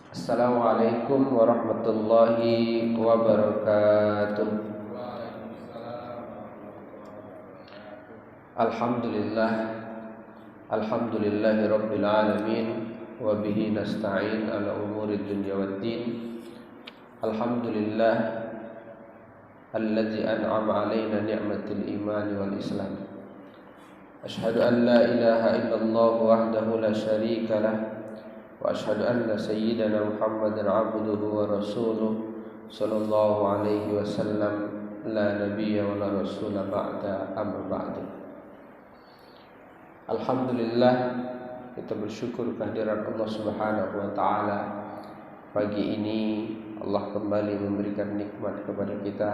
Assalamualaikum warahmatullahi wabarakatuh. Alhamdulillah, alhamdulillahi rabbil alamin, wa bihi nasta'in ala umuri dunya waddin. Alhamdulillah alladzi an'ama alaina ni'matil iman wal islam. Ashhadu an la ilaha illallah wahdahu la syarika lah, wa ashhadu anna sayyidana Muhammadan abduhu wa rasuluh sallallahu alaihi wasallam, la nabiyya wa la rasula ba'da, amma ba'du. Alhamdulillah, kita bersyukur kehadiran Allah Subhanahu wa taala. Pagi ini Allah kembali memberikan nikmat kepada kita.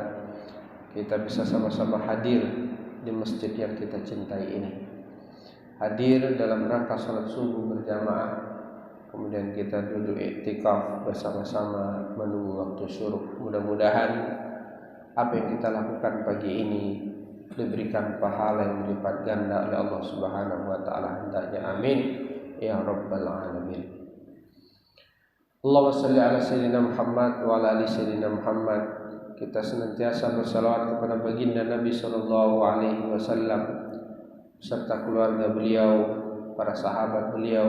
Kita bisa sama-sama hadir di masjid yang kita cintai ini. Hadir dalam rangka salat subuh berjamaah. Kemudian kita duduk iktikaf bersama-sama menunggu waktu syuruk. Mudah-mudahan apa yang kita lakukan pagi ini diberikan pahala yang berlipat ganda oleh Allah Subhanahu wa taala. Hendaknya amin ya rabbal alamin. Allahumma shalli ala sayyidina Muhammad wa ala ali sayyidina Muhammad. Kita senantiasa bersalawat kepada baginda Nabi sallallahu alaihi wasallam serta keluarga beliau, para sahabat beliau,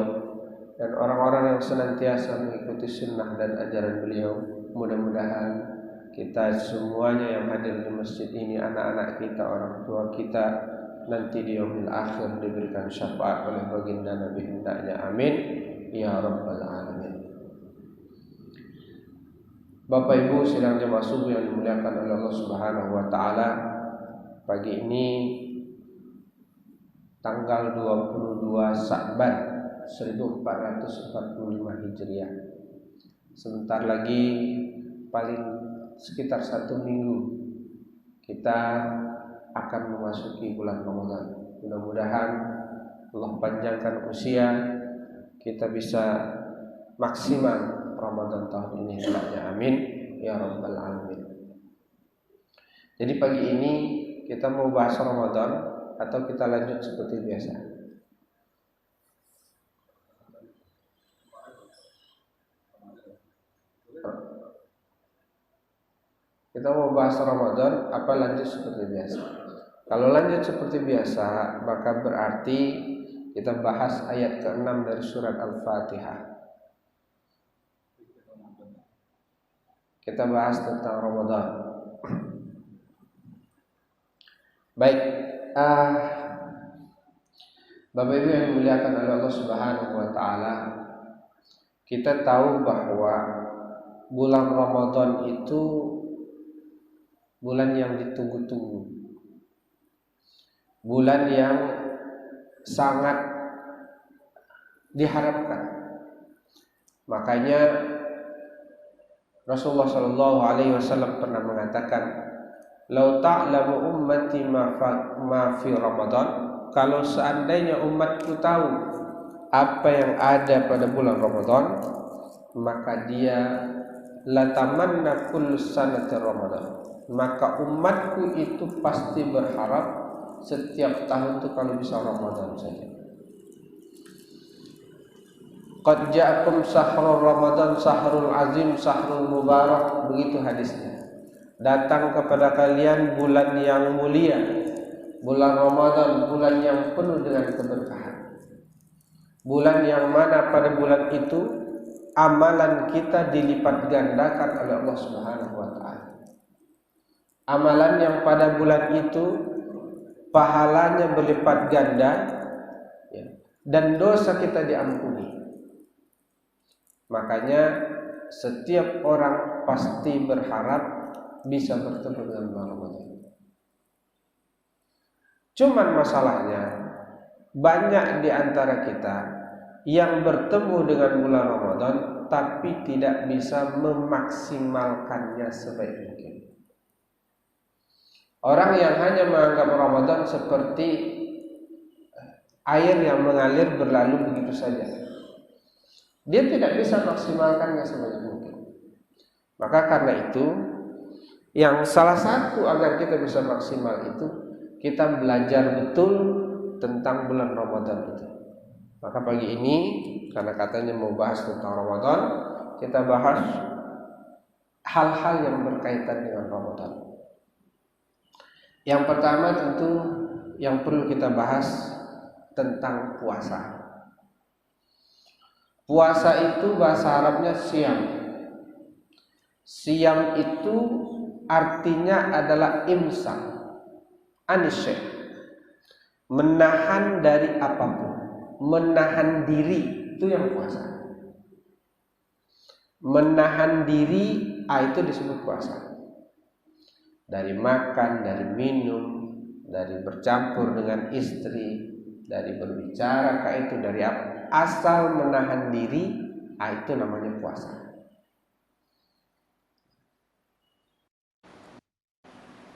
dan orang-orang yang senantiasa mengikuti sunnah dan ajaran beliau. Mudah-mudahan kita semuanya yang hadir di masjid ini, anak-anak kita, orang tua kita, nanti di yaumil akhir diberikan syafaat oleh baginda Nabi. Hendaknya amin ya rabbal alamin. Bapak Ibu sidang jemaah subuh yang dimuliakan oleh Allah Subhanahu wa taala, pagi ini tanggal 22 Sya'ban 1445 Hijriah. Sebentar lagi, paling sekitar 1 minggu, kita akan memasuki bulan Ramadan. Mudah-mudahan Allah panjangkan usia, kita bisa maksimal Ramadan tahun ini. Hendaknya amin ya rabbal alamin. Jadi pagi ini kita mau bahas Ramadan atau kita lanjut seperti biasa? Kita mau bahas Ramadan apa lanjut seperti biasa? Kalau lanjut seperti biasa, maka berarti kita bahas ayat ke-6 dari surat Al-Fatihah. Kita bahas tentang Ramadan. Baik, Bapak Ibu yang dimuliakan oleh Allah Subhanahu wa taala, kita tahu bahwa bulan Ramadan itu bulan yang ditunggu-tunggu, bulan yang sangat diharapkan. Makanya Rasulullah Shallallahu Alaihi Wasallam pernah mengatakan, "Lau ta'lamu ummati ma fi Ramadan." Kalau seandainya umatku tahu apa yang ada pada bulan Ramadan, maka dia latamanna kullu sanati Ramadan. Maka umatku itu pasti berharap setiap tahun itu kalau bisa Ramadan saja. Qad ja'akum sahrul Ramadan sahrul azim sahrul mubarak, begitu hadisnya. Datang kepada kalian bulan yang mulia, bulan Ramadan, bulan yang penuh dengan keberkahan. Bulan yang mana pada bulan itu amalan kita dilipat gandakan oleh Allah Subhanahu wa taala. Amalan yang pada bulan itu pahalanya berlipat ganda, dan dosa kita diampuni. Makanya setiap orang pasti berharap bisa bertemu dengan bulan Ramadan. Cuman masalahnya, banyak di antara kita yang bertemu dengan bulan Ramadan tapi tidak bisa memaksimalkannya sebaik mungkin. Orang yang hanya menganggap Ramadan seperti air yang mengalir berlalu begitu saja, dia tidak bisa maksimalkannya sebaik mungkin. Maka karena itu, yang salah satu agar kita bisa maksimal itu, kita belajar betul tentang bulan Ramadan itu. Maka pagi ini karena katanya mau bahas tentang Ramadan, kita bahas hal-hal yang berkaitan dengan Ramadan. Yang pertama tentu yang perlu kita bahas tentang puasa. Puasa itu bahasa Arabnya siyam. Siyam itu artinya adalah imsak, anisyai, menahan dari apapun, menahan diri, itu yang puasa. Menahan diri, itu disebut puasa. Dari makan, dari minum, dari bercampur dengan istri, dari berbicara, itu dari apa? Asal menahan diri, itu namanya puasa.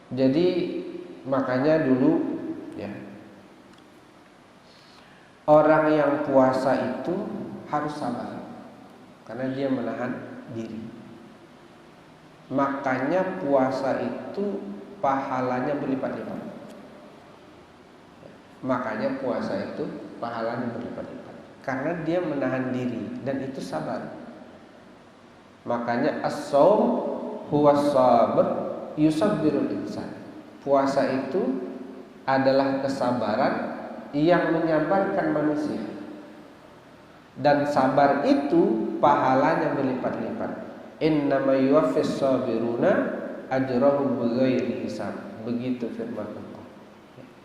Jadi makanya dulu ya, orang yang puasa itu harus sabar karena dia menahan diri. Makanya puasa itu pahalanya berlipat-lipat. Makanya puasa itu pahalanya berlipat-lipat karena dia menahan diri dan itu sabar. Makanya as-shaum huwa sabr yusabbirul insan. Puasa itu adalah kesabaran yang menyabarkan manusia. Dan sabar itu pahalanya berlipat-lipat. Innama yuwaffis sabiruna ajrahum bighairi hisab. Begitu firman Allah.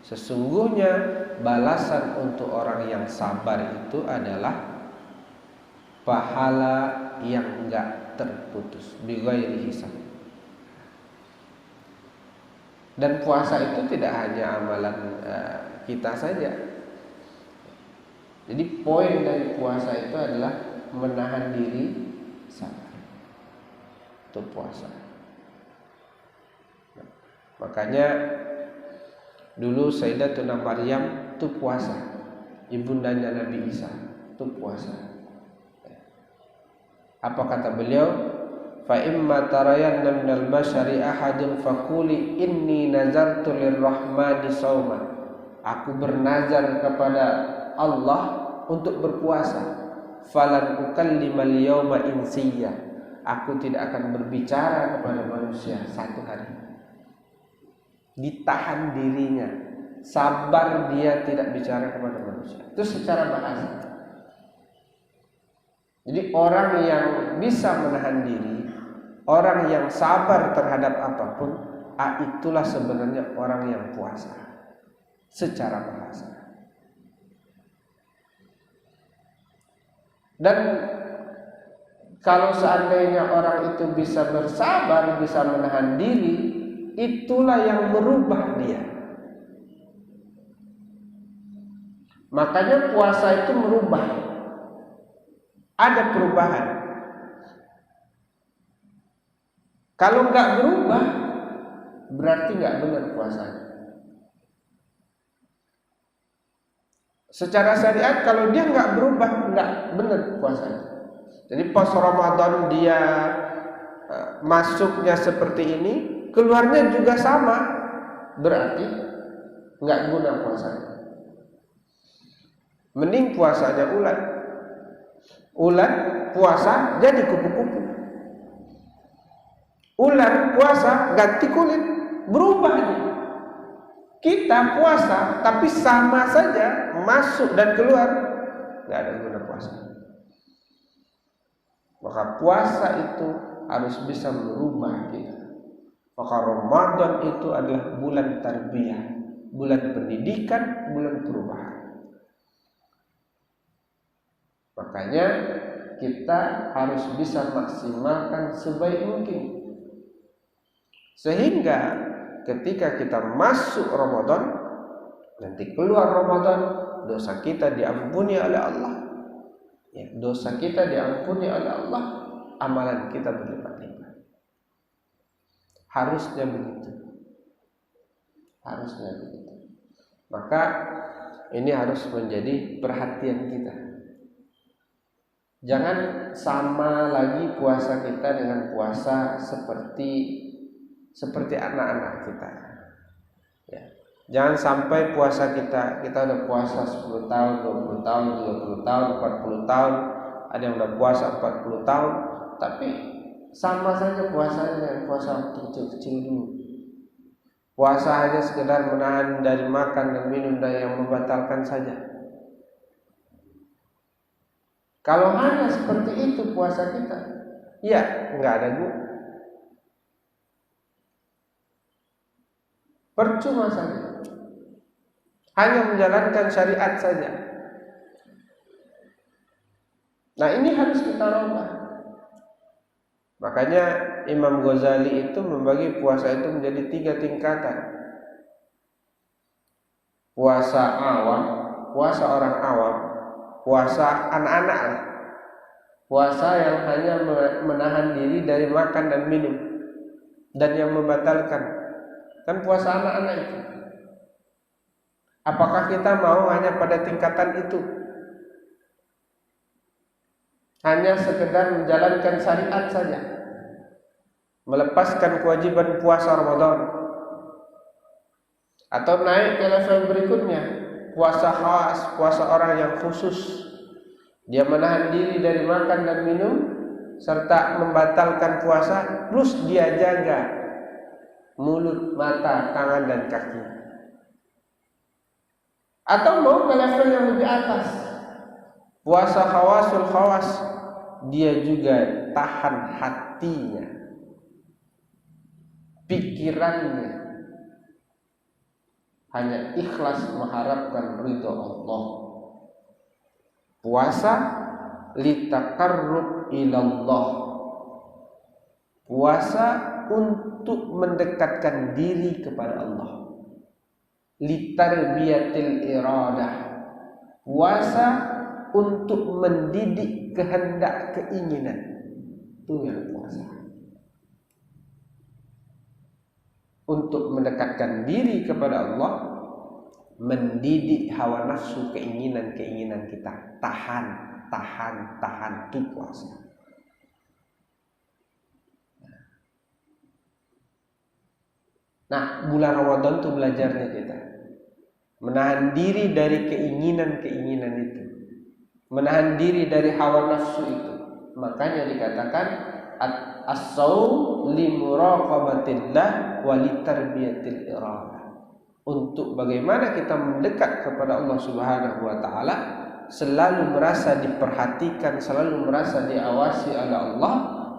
Sesungguhnya balasan untuk orang yang sabar itu adalah pahala yang enggak terputus, bighairi hisab. Dan puasa itu tidak hanya amalan kita saja. Jadi poin dari puasa itu adalah menahan diri sabar. Itu puasa. Makanya dulu Sayyidatuna Maryam itu puasa, ibundanya Nabi Isa itu puasa. Apa kata beliau? Fa imma tarayanna minal bashari ahadun faquli inni nazartu lirrahmani shauman. Aku bernazar kepada Allah untuk berpuasa. Falan ukallimal yauma insiyya. Aku tidak akan berbicara kepada manusia satu hari. Ditahan dirinya, sabar dia tidak bicara kepada manusia. Itu secara bahasa. Jadi orang yang bisa menahan diri, orang yang sabar terhadap apapun, itulah sebenarnya orang yang puasa. Secara bahasa. Dan kalau seandainya orang itu bisa bersabar, bisa menahan diri, itulah yang merubah dia. Makanya puasa itu merubah. Ada perubahan. Kalau nggak berubah, berarti nggak benar puasanya. Secara syariat kalau dia nggak berubah, nggak benar puasanya. Jadi pas Ramadan dia masuknya seperti ini, keluarnya juga sama, berarti nggak guna puasanya. Mending puasanya ulat puasa jadi kupu-kupu. Ulat puasa ganti kulit, berubah dia. Kita puasa tapi sama saja, masuk dan keluar, nggak ada guna puasa. Maka puasa itu harus bisa merubah kita. Maka Ramadan itu adalah bulan tarbiyah, bulan pendidikan, bulan perubahan. Makanya kita harus bisa maksimalkan sebaik mungkin. Sehingga ketika kita masuk Ramadan, nanti keluar Ramadan, dosa kita diampuni oleh Allah. Ya, dosa kita diampuni oleh Allah, amalan kita berlipat-lipat. Harusnya begitu. Harusnya begitu. Maka ini harus menjadi perhatian kita. Jangan sama lagi puasa kita dengan puasa seperti anak-anak kita. Ya. Jangan sampai puasa kita udah puasa 10 tahun, 20 tahun, 30 tahun, 40 tahun, ada yang udah puasa 40 tahun, tapi sama saja puasanya dengan puasa waktu kecil-kecil dulu. Puasa hanya sekedar menahan dari makan dan minum dan yang membatalkan saja. Kalau hanya seperti itu puasa kita, ya nggak ada guna. Percuma saja. Hanya menjalankan syariat saja. Nah, ini harus kita rubah. Makanya Imam Ghazali itu membagi puasa itu menjadi 3 tingkatan. Puasa awam, puasa orang awam, puasa anak-anak, puasa yang hanya menahan diri dari makan dan minum dan yang membatalkan. Kan puasa anak-anak itu. Apakah kita mau hanya pada tingkatan itu? Hanya sekedar menjalankan syariat saja, melepaskan kewajiban puasa Ramadan, atau naik ke level berikutnya, puasa khas, puasa orang yang khusus, dia menahan diri dari makan dan minum serta membatalkan puasa, plus dia jaga mulut, mata, tangan dan kaki. Atau mau ke level yang lebih atas, puasa khawasul khawas, dia juga tahan hatinya, pikirannya, hanya ikhlas mengharapkan ridho Allah. Puasa litaqarrub ilallah, puasa untuk mendekatkan diri kepada Allah. Litarbiyatil iradah, puasa untuk mendidik kehendak keinginan. Itu yang puasa. Untuk mendekatkan diri kepada Allah, mendidik hawa nafsu, keinginan-keinginan kita. Tahan itu puasa. Nah, bulan Ramadan itu belajarnya kita menahan diri dari keinginan-keinginan itu, menahan diri dari hawa nafsu itu. Makanya dikatakan as-shaum limuraqabatillah wa litarbiyatil iradah. Untuk bagaimana kita mendekat kepada Allah Subhanahu wa taala, selalu merasa diperhatikan, selalu merasa diawasi oleh Allah,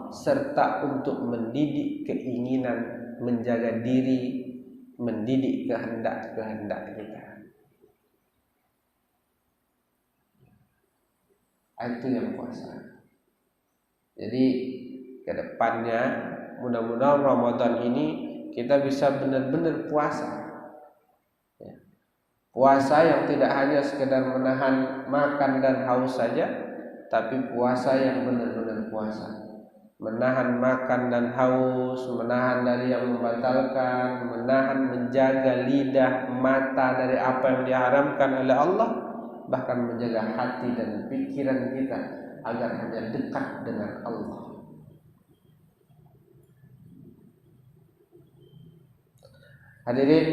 serta untuk mendidik keinginan, menjaga diri, mendidik kehendak-kehendak kita. Itu yang puasa. Jadi kedepannya mudah-mudahan Ramadan ini kita bisa benar-benar puasa. Puasa yang tidak hanya sekedar menahan makan dan haus saja, tapi puasa yang benar-benar puasa. Menahan makan dan haus, menahan dari yang membatalkan, menahan, menjaga lidah, mata dari apa yang diharamkan oleh Allah, bahkan menjaga hati dan pikiran kita agar hanya dekat dengan Allah. Hadirin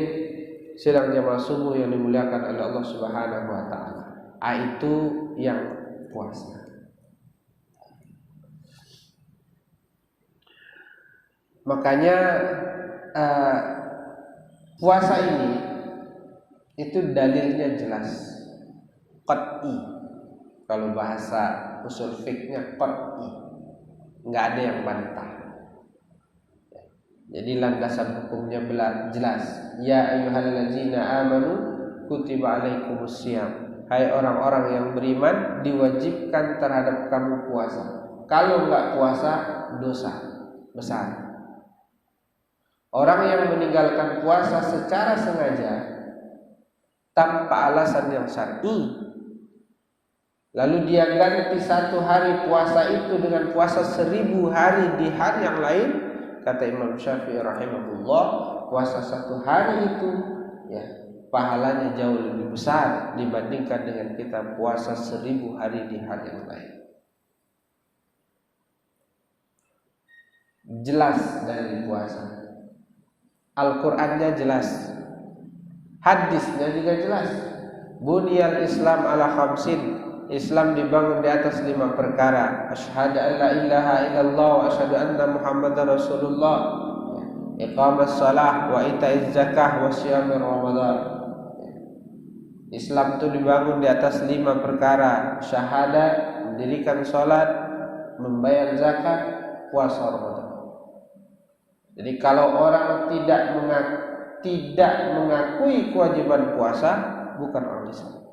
sidang jamaah subuh yang dimuliakan oleh Allah Subhanahu wa taala. Itu yang puasa. Makanya puasa ini itu dalilnya jelas, qat'i. Kalau bahasa usul fikihnya qat'i, nggak ada yang bantah. Jadi landasan hukumnya jelas. Ya ayyuhallazina amanu kutiba alaikumusiyam. Hai orang-orang yang beriman, diwajibkan terhadap kamu puasa. Kalau nggak puasa, dosa besar. Orang yang meninggalkan puasa secara sengaja tanpa alasan yang syar'i, lalu dia ganti 1 hari puasa itu dengan puasa 1000 hari di hari yang lain, kata Imam Syafi'i rahimahullah, puasa 1 hari itu ya pahalanya jauh lebih besar dibandingkan dengan kita puasa 1000 hari di hari yang lain. Jelas dari puasa, Al-Qur'annya jelas. Hadisnya juga jelas. Buniyal Islam ala khamsin. Islam dibangun di atas 5 perkara. Asyhadu an la ilaha illallah wa asyhadu anna Muhammadar Rasulullah. Iqamas shalah wa itaiz zakah wa syiyam Ramadan. Islam itu dibangun di atas 5 perkara. Syahadat, mendirikan salat, membayar zakat, puasa Ramadan. Jadi kalau orang tidak mengakui kewajiban puasa, bukan orang Islam.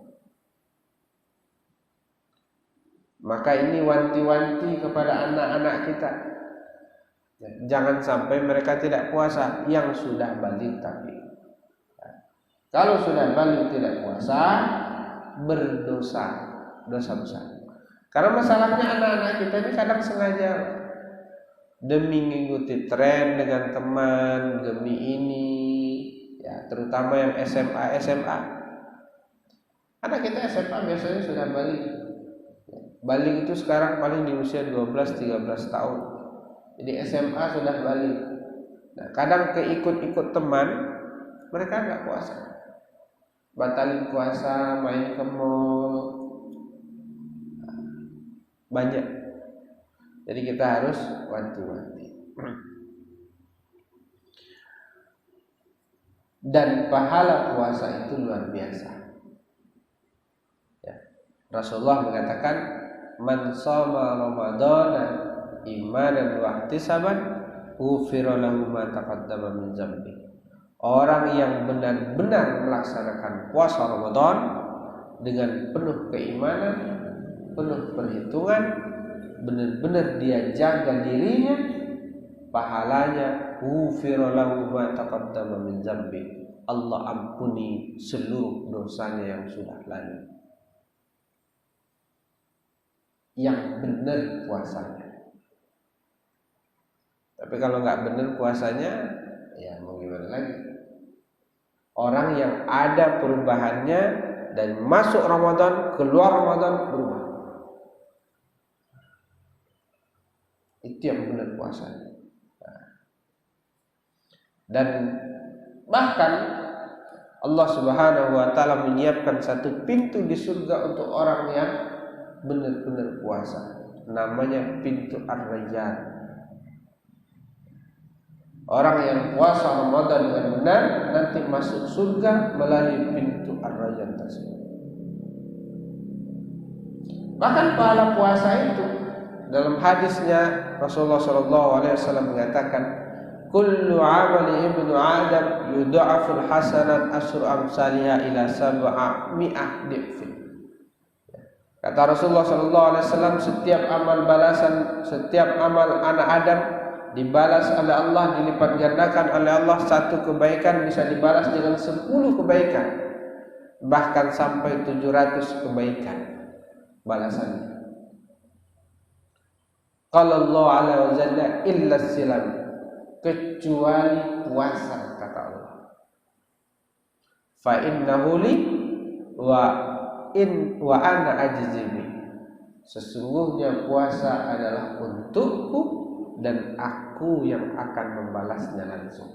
Maka ini wanti-wanti kepada anak-anak kita. Jangan sampai mereka tidak puasa yang sudah balik tapi. Kalau sudah balik tidak puasa, berdosa, dosa besar. Karena masalahnya anak-anak kita ini kadang sengaja demi mengikuti tren dengan teman, demi ini, ya terutama yang SMA. Anak kita SMA biasanya sudah balik. Balik itu sekarang paling di usia 12-13 tahun. Jadi SMA sudah balik. Nah, kadang keikut-ikut teman, mereka enggak puasa. Batalin puasa, main ke mall. Banyak. Jadi kita harus wanti-wanti. Dan pahala puasa itu luar biasa. Ya. Rasulullah mengatakan, "Man shoma Ramadhana imanan wa ihtisaban, ghufira lahu ma taqaddama min dzambi." Orang yang benar-benar melaksanakan puasa Ramadan dengan penuh keimanan, penuh perhitungan, benar-benar dia jaga dirinya, pahalanya ghufira lahu ma taqaddama min dzambi. Allah ampuni seluruh dosanya yang sudah lalu. Yang benar puasanya. Tapi kalau nggak benar puasanya, ya mau gimana lagi? Orang yang ada perubahannya dan masuk Ramadan, keluar Ramadan berubah. Itu yang benar puasanya. Dan bahkan Allah Subhanahu wa taala menyiapkan satu pintu di surga untuk orang yang benar-benar puasa. Namanya pintu Ar-Rayyan. Orang yang puasa Ramadan dengan benar nanti masuk surga melalui pintu Ar-Rayyan tersebut. Bahkan pahala puasa itu dalam hadisnya Rasulullah SAW mengatakan, "Kullu 'amali ibnu Adam yudha'aful hasanat asyru amsalha ila 700 dhifin." Kata Rasulullah SAW, setiap amal anak Adam dibalas oleh Allah, dilipat gandakan oleh Allah. Satu kebaikan bisa dibalas dengan 10 kebaikan, bahkan sampai 700 kebaikan balasannya. Qala Allah azza wa jalla illa silam, kecuali puasa, kata Allah. Fa innahu li wa ana ajzibi. Sesungguhnya puasa adalah untukku dan aku yang akan membalasnya langsung.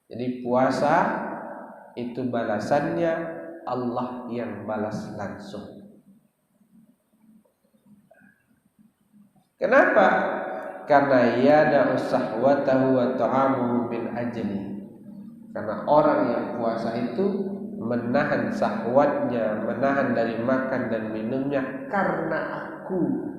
Jadi puasa itu balasannya Allah yang balas langsung. Kenapa? Karena yada usahwatahu wa ta'amuhu min ajli. Karena orang yang puasa itu menahan syahwatnya, menahan dari makan dan minumnya karena aku.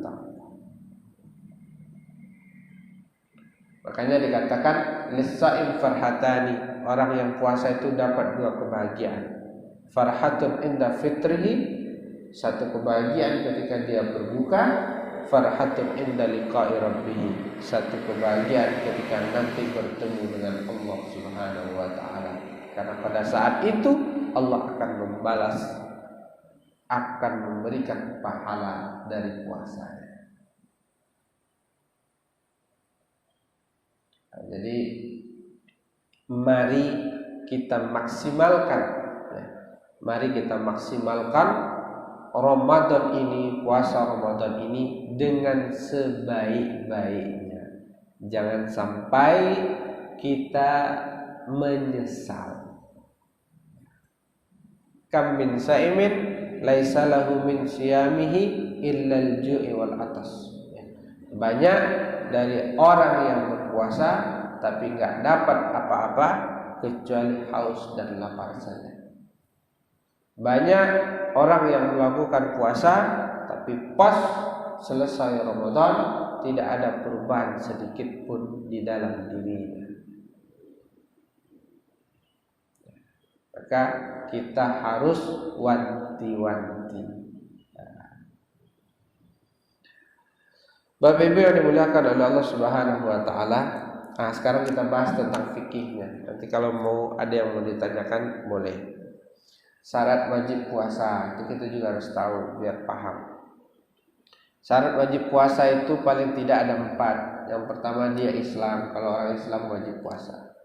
Makanya dikatakan lis-shaim farhatani, orang yang puasa itu dapat 2 kebahagiaan. Farhatun inda fitrihi, satu kebahagiaan ketika dia berbuka. Farhatun inda liqa'i rabbih, satu kebahagiaan ketika nanti bertemu dengan Allah Subhanahu wa taala. Karena pada saat itu Allah akan membalas, akan memberikan pahala dari puasa. Jadi mari kita maksimalkan, mari kita maksimalkan Ramadan ini, puasa Ramadan ini dengan sebaik-baiknya. Jangan sampai kita menyesal. Kam min sa'imin laisa lahu min siyamihi illa al-ju'i wal atas. Banyak dari orang yang berpuasa tapi enggak dapat apa-apa kecuali haus dan lapar saja. Banyak orang yang melakukan puasa tapi pas selesai Ramadan tidak ada perubahan sedikit pun di dalam dirinya. Maka kita harus wanti-wanti. Bapak Ibu yang dimuliakan oleh Allah Subhanahu wa taala. Nah, sekarang kita bahas tentang fikihnya. Nanti kalau mau ada yang mau ditanyakan boleh. Syarat wajib puasa itu kita juga harus tahu biar paham. Syarat wajib puasa itu paling tidak ada 4. Yang pertama dia Islam. Kalau orang Islam wajib puasa.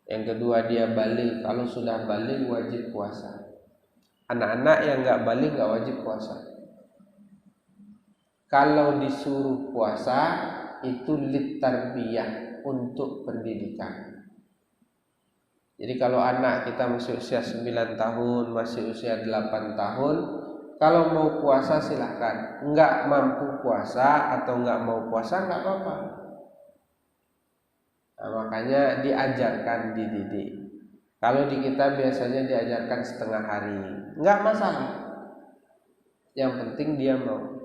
Yang kedua dia balik. Kalau sudah balik wajib puasa. Anak-anak yang nggak balik nggak wajib puasa. Kalau disuruh puasa itu litarbiyah, untuk pendidikan. Jadi kalau anak kita masih usia 9 tahun, masih usia 8 tahun, kalau mau puasa silahkan. Enggak mampu puasa atau enggak mau puasa enggak apa-apa. Nah, makanya diajarkan, dididik. Kalau di kita biasanya diajarkan setengah hari, enggak masalah. Yang penting dia mau.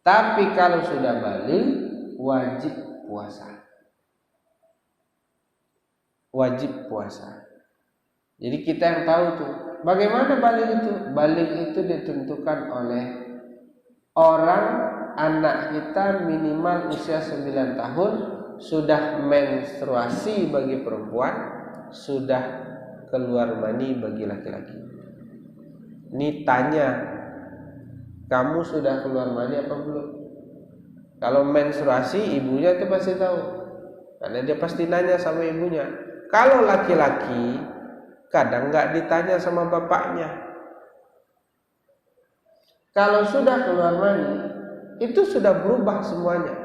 Tapi kalau sudah balik wajib puasa. Wajib puasa. Jadi kita yang tahu tuh bagaimana balik itu. Balik itu ditentukan oleh orang, anak kita minimal usia 9 tahun, sudah menstruasi bagi perempuan, sudah keluar mani bagi laki-laki. Ini tanya, kamu sudah keluar mani apa belum? Kalau menstruasi ibunya itu pasti tahu, karena dia pasti nanya sama ibunya. Kalau laki-laki kadang nggak ditanya sama bapaknya. Kalau sudah keluar mani itu sudah berubah semuanya.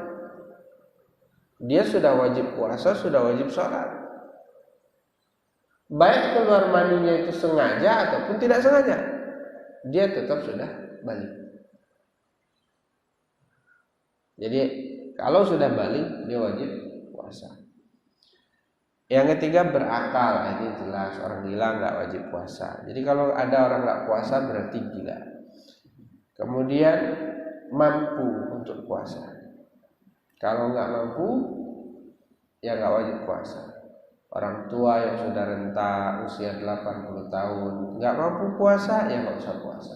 Dia sudah wajib puasa, sudah wajib sholat. Baik keluar maninya itu sengaja ataupun tidak sengaja, dia tetap sudah balik. Jadi kalau sudah balik dia wajib puasa. Yang ketiga berakal. Ini jelas orang gila nggak wajib puasa. Jadi kalau ada orang nggak puasa berarti gila. Kemudian mampu untuk puasa. Kalau nggak mampu ya nggak wajib puasa. Orang tua yang sudah renta usia 80 tahun nggak mampu puasa ya nggak usah puasa.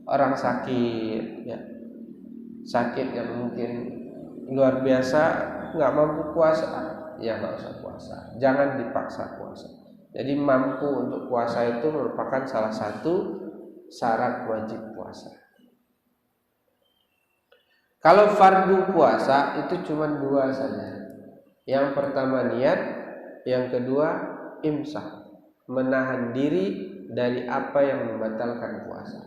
Orang sakit ya, sakit yang mungkin luar biasa nggak mampu puasa ya nggak usah puasa. Jangan dipaksa puasa. Jadi mampu untuk puasa itu merupakan salah satu syarat wajib puasa. Kalau fardu puasa itu cuma 2 saja. Yang pertama niat, yang kedua imsak, menahan diri dari apa yang membatalkan puasa.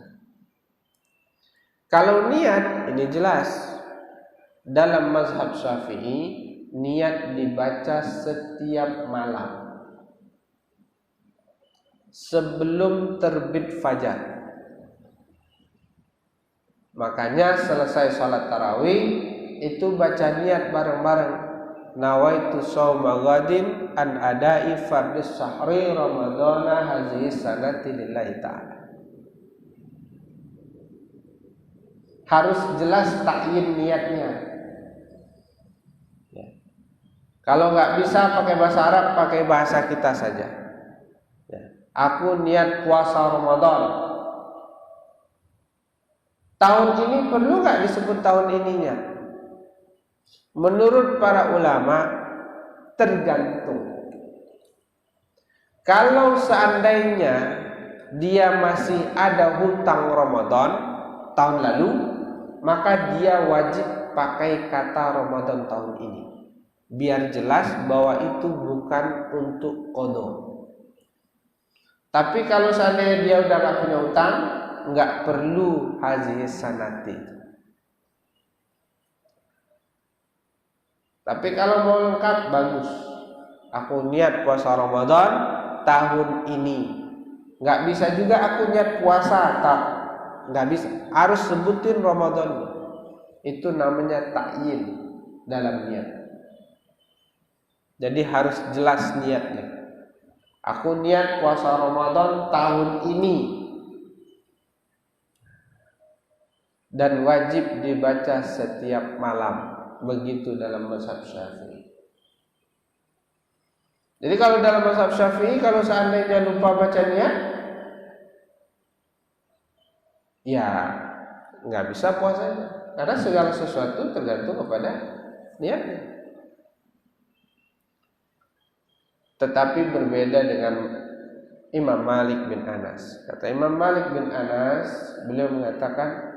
Kalau niat ini jelas dalam mazhab Syafi'i, niat dibaca setiap malam sebelum terbit fajar. Makanya selesai salat tarawih itu baca niat bareng-bareng. Nawaitu shauma ghadin an adai fardhis syahri ramadhana hadhihi sanati lillahi ta'ala. Harus jelas takyin niatnya. Kalau nggak bisa pakai bahasa Arab, pakai bahasa kita saja. Ya. Aku niat puasa Ramadan. Tahun ini perlu nggak disebut tahun ininya? Menurut para ulama tergantung. Kalau seandainya dia masih ada hutang Ramadan tahun lalu, maka dia wajib pakai kata Ramadan tahun ini. Biar jelas bahwa itu bukan untuk qada. Tapi kalau seandainya dia udah gak punya utang, nggak perlu hadhihi sanati. Tapi kalau mau lengkap bagus. Aku niat puasa Ramadan tahun ini. Nggak bisa juga aku niat puasa, tak, nggak bisa. Harus sebutin Ramadan. Itu namanya ta'yin dalam niat. Jadi harus jelas niatnya. Aku niat puasa Ramadan tahun ini. Dan wajib dibaca setiap malam. Begitu dalam mazhab Syafi'i. Jadi kalau dalam mazhab Syafi'i, kalau seandainya lupa baca niat, ya nggak bisa puasanya. Karena segala sesuatu tergantung kepada niatnya. Tetapi berbeda dengan Imam Malik bin Anas. Kata Imam Malik bin Anas, beliau mengatakan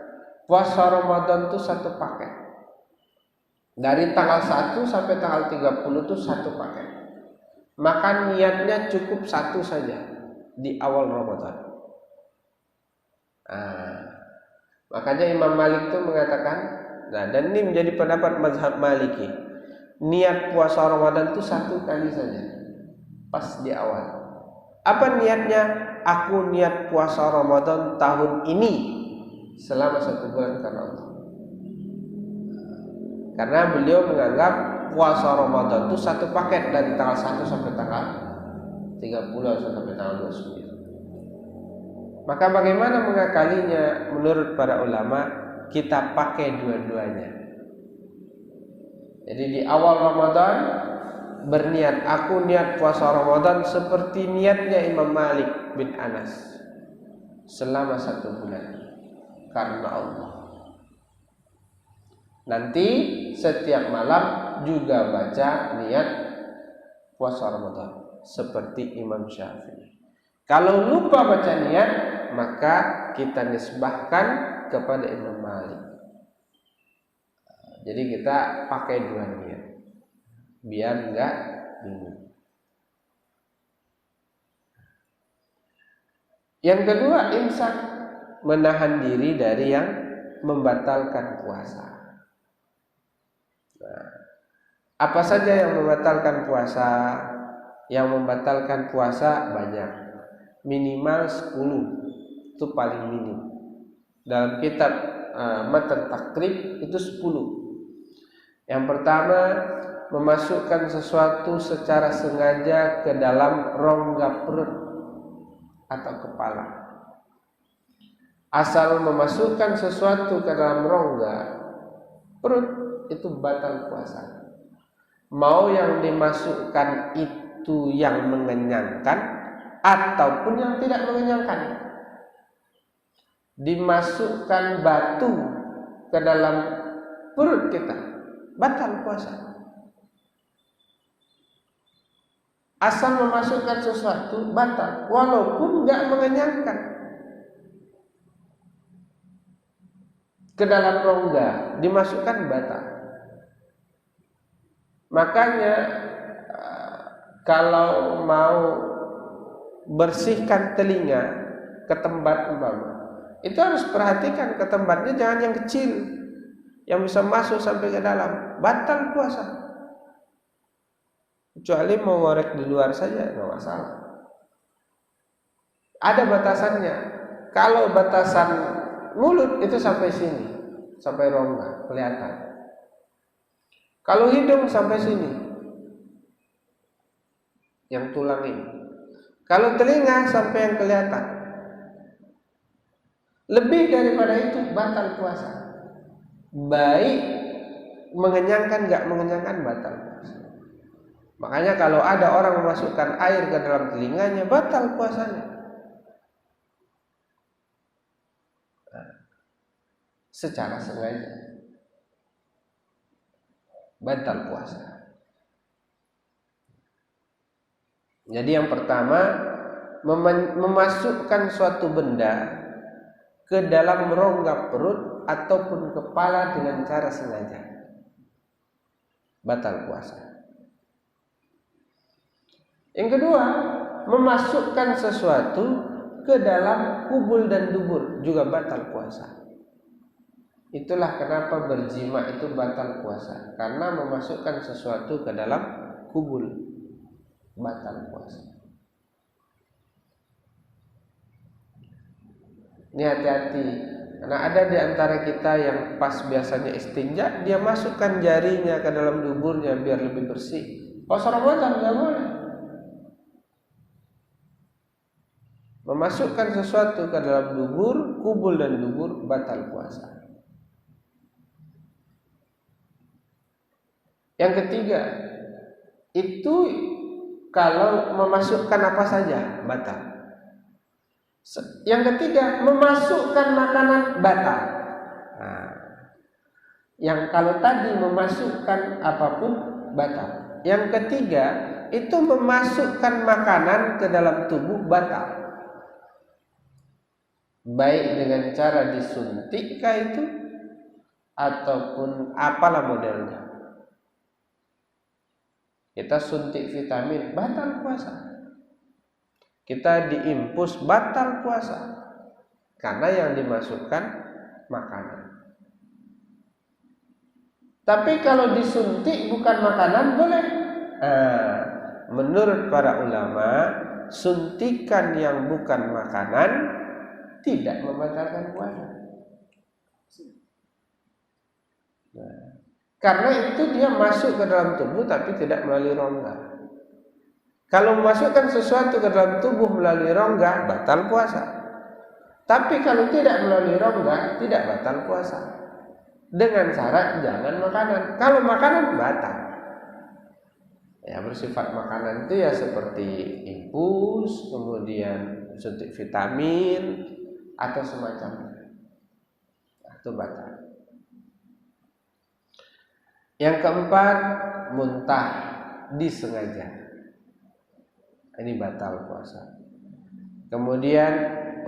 puasa Ramadan itu satu paket. Dari tanggal 1 sampai tanggal 30 itu satu paket. Maka niatnya cukup satu saja di awal Ramadan. Makanya Imam Malik itu mengatakan, dan ini menjadi pendapat mazhab Maliki, niat puasa Ramadan itu satu kali saja, pas di awal. Apa niatnya? Aku niat puasa Ramadan tahun ini selama 1 bulan karena Allah. Karena beliau menganggap puasa Ramadan itu satu paket dari tanggal 1 sampai tanggal 30 atau sampai tanggal 29. Maka bagaimana mengakalinya? Menurut para ulama, kita pakai dua-duanya. Jadi di awal Ramadan berniat, aku niat puasa Ramadan seperti niatnya Imam Malik bin Anas selama 1 bulan karena Allah. Nanti setiap malam juga baca niat puasa Ramadan seperti Imam Syafi'i. Kalau lupa baca niat, maka kita nisbahkan kepada Imam Malik. Jadi kita pakai dua niat biar enggak bingung. Yang kedua, imsak, menahan diri dari yang membatalkan puasa. Apa saja yang membatalkan puasa? Yang membatalkan puasa banyak. Minimal 10. Itu paling minim. Dalam kitab Matan Takrib itu 10. Yang pertama, memasukkan sesuatu secara sengaja ke dalam rongga perut atau kepala. Asal memasukkan sesuatu ke dalam rongga perut itu batal puasa. Mau yang dimasukkan itu yang mengenyangkan ataupun yang tidak mengenyangkan. Dimasukkan batu ke dalam perut kita, batal puasa. Asal memasukkan sesuatu batal, walaupun enggak mengenyangkan. Ke dalam rongga dimasukkan batal. Makanya kalau mau bersihkan telinga ketembat umpama, itu harus perhatikan ketembatnya, jangan yang kecil yang bisa masuk sampai ke dalam, batal puasa. Kecuali mau ngorek di luar saja nggak masalah. Ada batasannya. Kalau batasan mulut itu sampai sini, sampai rongga kelihatan. Kalau hidung sampai sini, yang tulang ini. Kalau telinga sampai yang kelihatan. Lebih daripada itu batal puasa. Baik mengenyangkan nggak mengenyangkan batal puasa. Makanya kalau ada orang memasukkan air ke dalam telinganya, batal puasanya. Secara sengaja batal puasa. Jadi yang pertama, memasukkan suatu benda ke dalam rongga perut ataupun kepala dengan cara sengaja, batal puasa. Yang kedua, memasukkan sesuatu ke dalam kubul dan dubur juga batal puasa. Itulah kenapa berjima itu batal puasa, karena memasukkan sesuatu ke dalam kubul. batal puasa. Ini hati-hati, karena ada di antara kita yang pas biasanya istinja, dia masukkan jarinya ke dalam duburnya biar lebih bersih. Puasa Ramadan nggak boleh. Memasukkan sesuatu ke dalam dubur, kubul dan dubur, batal puasa. Yang ketiga, itu kalau memasukkan apa saja, batal. Yang ketiga, memasukkan makanan, batal. Nah, yang kalau tadi memasukkan apapun, batal. Yang ketiga, itu memasukkan makanan ke dalam tubuh, batal. Baik dengan cara disuntik kah itu, ataupun apalah modelnya. Kita suntik vitamin, batal puasa. Kita diimpus, batal puasa, karena yang dimasukkan makanan. Tapi kalau disuntik bukan makanan, boleh. Menurut para ulama, suntikan yang bukan makanan tidak membatalkan puasa. Karena itu dia masuk ke dalam tubuh tapi tidak melalui rongga. Kalau memasukkan sesuatu ke dalam tubuh melalui rongga, batal puasa. Tapi kalau tidak melalui rongga, tidak batal puasa. Dengan syarat jangan makanan. Kalau makanan, batal. Ya, bersifat makanan itu ya seperti infus, kemudian suntik vitamin atau semacamnya. Itu batal. Yang keempat, muntah disengaja. Ini batal puasa. Kemudian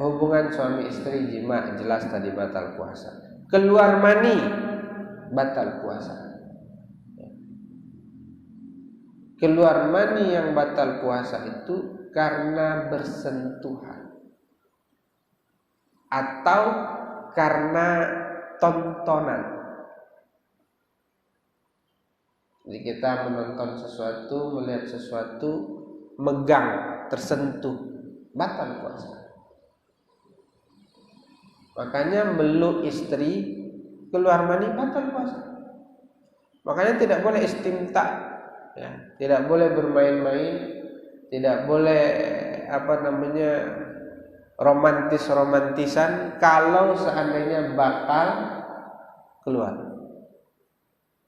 hubungan suami istri jima, jelas tadi batal puasa. Keluar mani, batal puasa. Keluar mani yang batal puasa itu karena bersentuhan atau karena tontonan. Jadi kita menonton sesuatu, melihat sesuatu, megang, tersentuh, batal puasa. Makanya meluk istri, keluar mani, batal puasa. Makanya tidak boleh istimta, ya, tidak boleh bermain-main, tidak boleh romantisan kalau seandainya bakal keluar,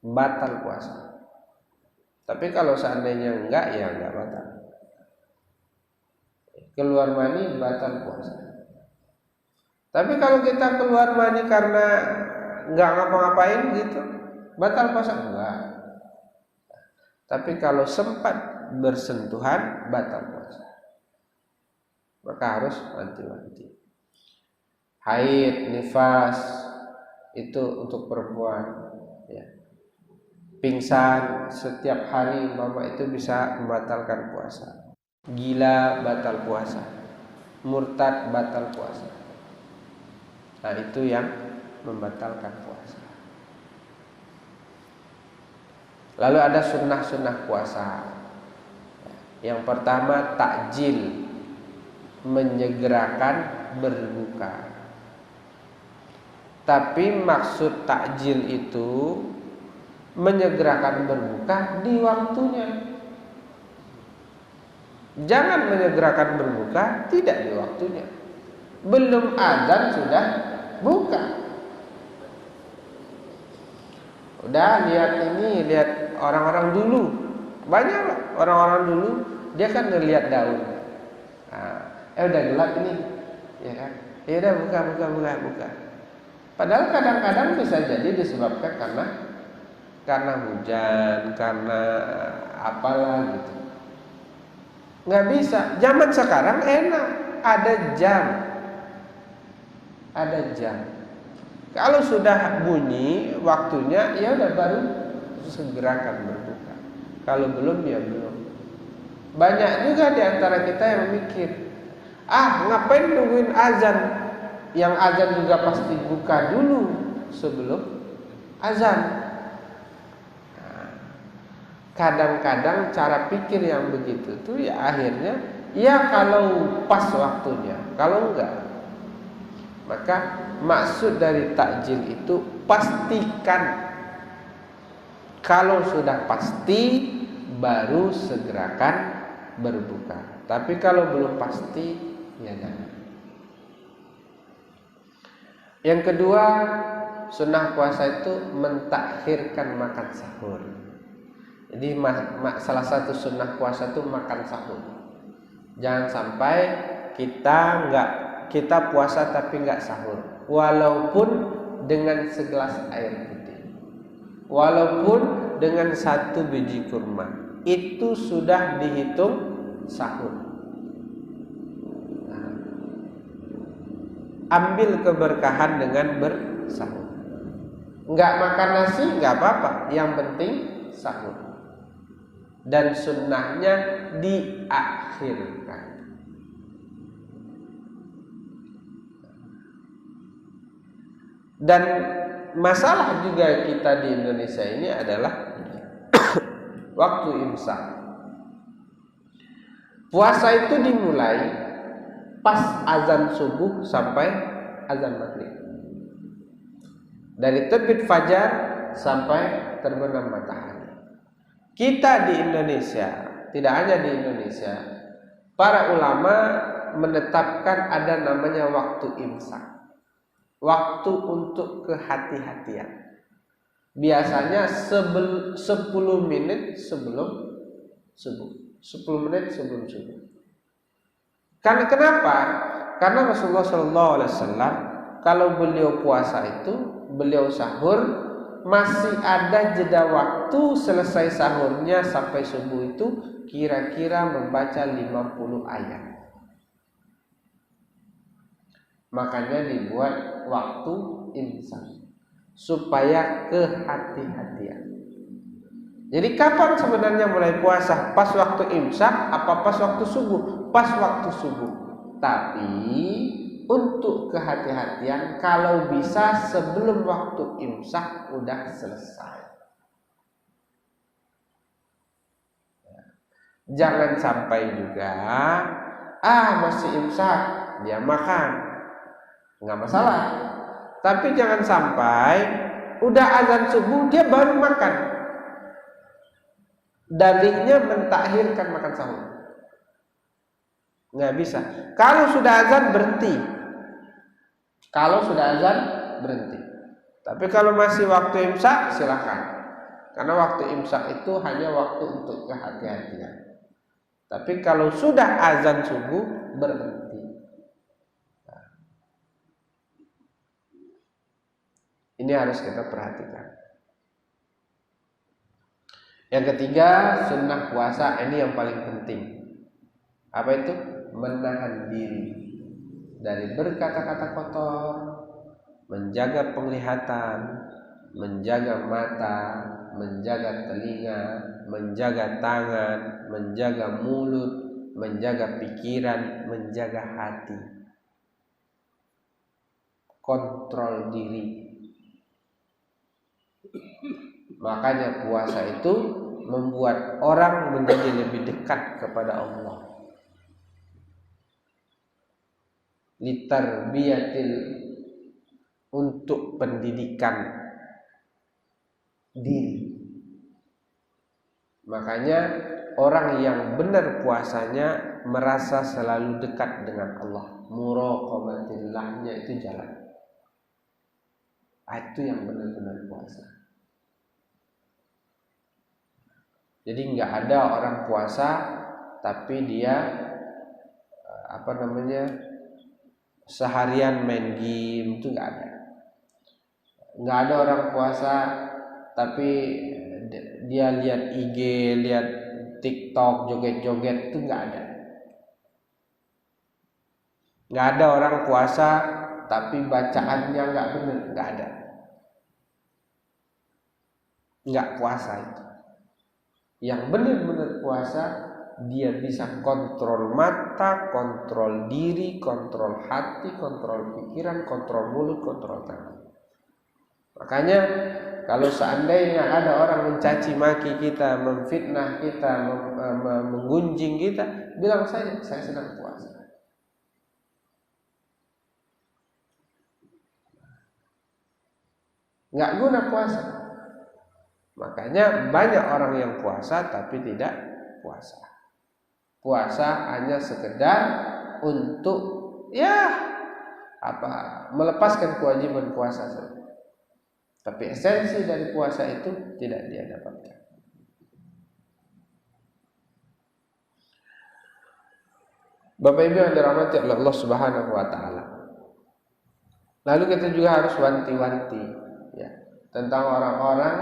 batal puasa. Tapi kalau seandainya enggak, ya enggak batal. Keluar mani batal puasa. Tapi kalau kita keluar mani karena enggak ngapa-ngapain gitu, batal puasa enggak. Tapi kalau sempat bersentuhan, batal puasa. Maka harus wanti-wanti. Haid, nifas itu untuk perempuan, ya. Pingsan setiap hari mama itu bisa membatalkan puasa. Gila batal puasa, murtad batal puasa. Nah, itu yang membatalkan puasa. Lalu ada sunnah-sunnah puasa. Yang pertama, takjil, menyegerakan berbuka. Tapi maksud takjil itu menyegerakan berbuka di waktunya. Jangan menyegerakan berbuka tidak di waktunya. Belum azan sudah buka. Udah lihat orang-orang dulu. Banyak loh orang-orang dulu, dia kan ngelihat daun. Udah gelap ini, ya kan? Ya udah buka. Padahal kadang-kadang bisa jadi disebabkan karena hujan, karena apalah gitu. Nggak bisa. Zaman sekarang enak, ada jam. Kalau sudah bunyi waktunya, ya udah baru segerakan berbuka. Kalau belum, ya belum. Banyak juga di antara kita yang mikir, ngapain nungguin azan? Yang azan juga pasti buka dulu sebelum azan. kadang-kadang cara pikir yang begitu tuh ya akhirnya ya kalau pas waktunya, kalau enggak. Maka maksud dari takjil itu pastikan. Kalau sudah pasti baru segerakan berbuka. Tapi kalau belum pasti ya jangan. Yang kedua, sunnah puasa itu mentakhirkan makan sahur. Jadi salah satu sunnah puasa itu makan sahur. Jangan sampai kita puasa tapi nggak sahur, walaupun dengan segelas air putih, walaupun dengan 1 biji kurma, itu sudah dihitung sahur. Nah, ambil keberkahan dengan bersahur. Nggak makan nasi nggak apa-apa, yang penting sahur. Dan sunnahnya diakhirkan. Dan masalah juga kita di Indonesia ini adalah waktu imsak. Puasa itu dimulai pas azan subuh sampai azan maghrib. Dari terbit fajar sampai terbenam matahari. Kita di Indonesia, tidak hanya di Indonesia, para ulama menetapkan ada namanya waktu imsak. Waktu untuk kehati-hatian. Biasanya 10 menit sebelum subuh. 10 menit sebelum subuh. Karena kenapa? Karena Rasulullah SAW kalau beliau puasa itu, beliau sahur, masih ada jeda waktu selesai sahurnya sampai subuh itu kira-kira membaca 50 ayat. Makanya dibuat waktu imsak supaya kehati-hatian. Jadi kapan sebenarnya mulai puasa? Pas waktu imsak apa pas waktu subuh? Pas waktu subuh. Tapi untuk kehati-hatian kalau bisa sebelum waktu imsak udah selesai. Jangan sampai juga masih imsak dia makan. Nggak masalah, tapi jangan sampai udah azan subuh dia baru makan. Dalihnya mentakhirkan makan sahur. Nggak bisa. Kalau sudah azan berhenti. Tapi kalau masih waktu imsak silakan. Karena waktu imsak itu hanya waktu untuk kehati-hatian. Tapi kalau sudah azan subuh berhenti. Ini harus kita perhatikan. Yang ketiga, sunnah puasa ini yang paling penting. Apa itu? Menahan diri dari berkata-kata kotor, menjaga penglihatan, menjaga mata, menjaga telinga, menjaga tangan, menjaga mulut, menjaga pikiran, menjaga hati. Kontrol diri. Makanya puasa itu membuat orang menjadi lebih dekat kepada Allah. Litarbiyatil, untuk pendidikan diri. Makanya orang yang benar puasanya merasa selalu dekat dengan Allah. Muraqabatillahnya itu jalan. Itu yang benar-benar puasa. Jadi nggak ada orang puasa tapi dia seharian main game, itu nggak ada. Nggak ada orang puasa tapi dia lihat IG, lihat TikTok, joget-joget, itu nggak ada. Nggak ada orang puasa tapi bacaannya nggak benar, nggak ada. Nggak puasa itu. Yang benar-benar puasa, dia bisa kontrol mata, kontrol diri, kontrol hati, kontrol pikiran, kontrol mulut, kontrol tangan. Makanya kalau seandainya ada orang mencaci maki kita, memfitnah kita, menggunjing kita, bilang saja saya sedang puasa. Nggak guna puasa. Makanya banyak orang yang puasa tapi tidak puasa. Puasa hanya sekedar untuk melepaskan kewajiban puasa saja. Tapi esensi dari puasa itu tidak dia dapatkan. Bapak Ibu yang dirahmati oleh Allah Subhanahu wa taala. Lalu kita juga harus wanti-wanti ya tentang orang-orang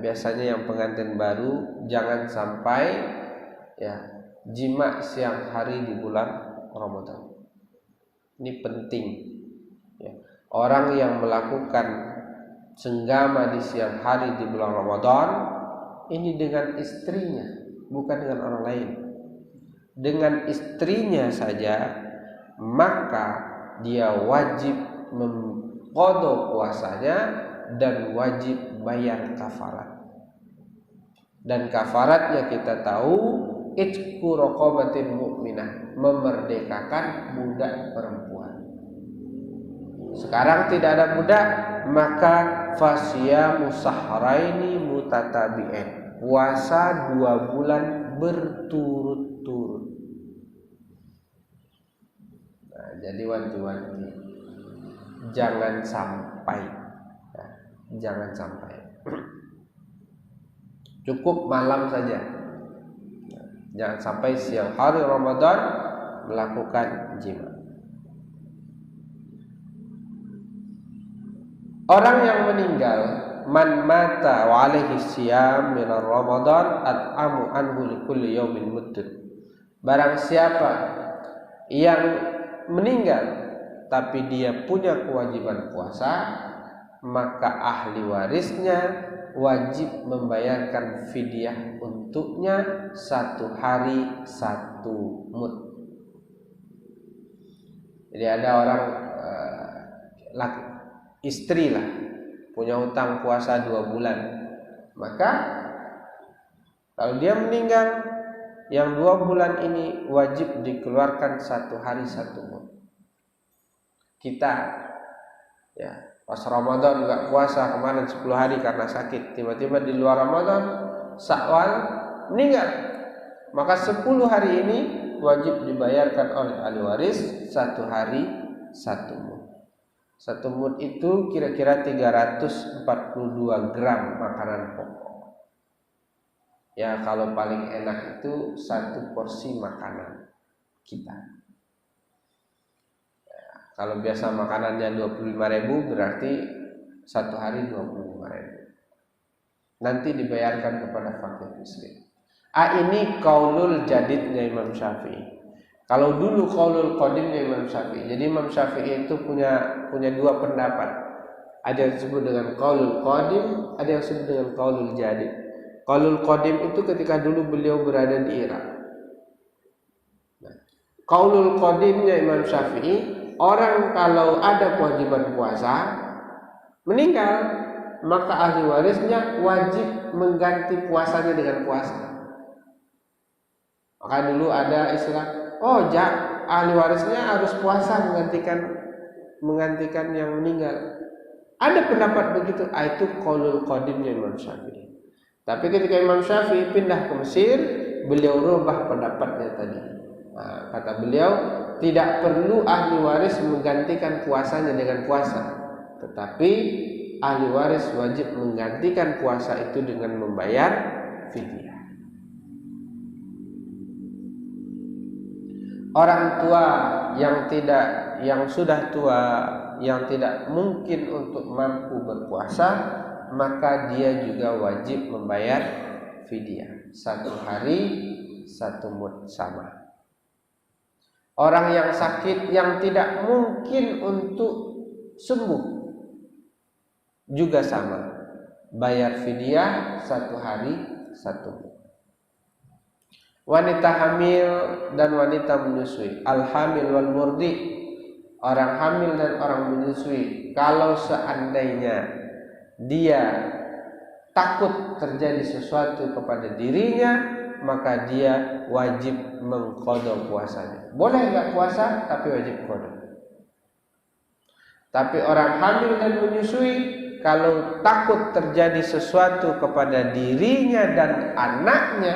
biasanya yang pengantin baru, jangan sampai jima siang hari di bulan Ramadan. Ini penting ya. Orang yang melakukan senggama di siang hari di bulan Ramadan ini dengan istrinya, bukan dengan orang lain. Dengan istrinya saja, maka dia wajib mengqadha puasanya dan wajib bayar kafarat. Dan kafaratnya kita tahu, itqu raqabatin mu'minah, memerdekakan budak perempuan. Sekarang tidak ada budak, maka fasyamu sahraini mutatabi'in, puasa 2 bulan berturut-turut. Nah, jadi wanti-wanti jangan sampai cukup malam saja, jangan sampai siang hari Ramadan melakukan jima. Orang yang meninggal, man mata wa alaihi siyam min Ramadan at'amu anhu likulli yaumin muddun. Barang siapa yang meninggal tapi dia punya kewajiban puasa, maka ahli warisnya wajib membayarkan fidyah untuknya 1 hari 1 mud. Jadi ada orang istri lah punya utang puasa 2 bulan, maka kalau dia meninggal yang 2 bulan ini wajib dikeluarkan 1 hari 1 mud. Kita pas Ramadan nggak puasa kemarin 10 hari karena sakit, tiba-tiba di luar Ramadan Syawal meninggal, maka 10 hari ini wajib dibayarkan oleh ahli waris 1 hari 1 mud. 1 mud itu kira-kira 342 gram makanan pokok. Ya kalau paling enak itu 1 porsi makanan kita. Ya, kalau biasa makanannya 25.000 berarti 1 hari 25.000. Nanti dibayarkan kepada fakir miskin. Ini qaulul jadidnya Imam Syafi'i. Kalau dulu qaulul qadimnya Imam Syafi'i. Jadi Imam Syafi'i itu punya 2 pendapat. Ada yang disebut dengan qaulul qadim, ada yang disebut dengan qaulul jadid. Qaulul qadim itu ketika dulu beliau berada di Irak. Qaulul qadimnya Imam Syafi'i, orang kalau ada kewajiban puasa meninggal, maka ahli warisnya wajib mengganti puasanya dengan puasa. Maka dulu ada istilah ahli warisnya harus puasa menggantikan yang meninggal. Ada pendapat begitu, itu qaulul qadimnya Imam Syafi'i. Tapi ketika Imam Syafi'i pindah ke Mesir, beliau rubah pendapatnya tadi. Kata beliau, tidak perlu ahli waris menggantikan puasanya dengan puasa, tetapi ahli waris wajib menggantikan puasa itu dengan membayar fidyah. Orang tua yang sudah tua, yang tidak mungkin untuk mampu berpuasa, maka dia juga wajib membayar fidyah 1 hari 1 mud sama. Orang yang sakit yang tidak mungkin untuk sembuh juga sama, bayar fidyah 1 hari 1 mud. Wanita hamil dan wanita menyusui, al-hamil wal murdi, orang hamil dan orang menyusui, kalau seandainya dia takut terjadi sesuatu kepada dirinya, maka dia wajib mengqadha puasanya. Boleh enggak puasa tapi wajib qadha. Tapi orang hamil dan menyusui, kalau takut terjadi sesuatu kepada dirinya dan anaknya,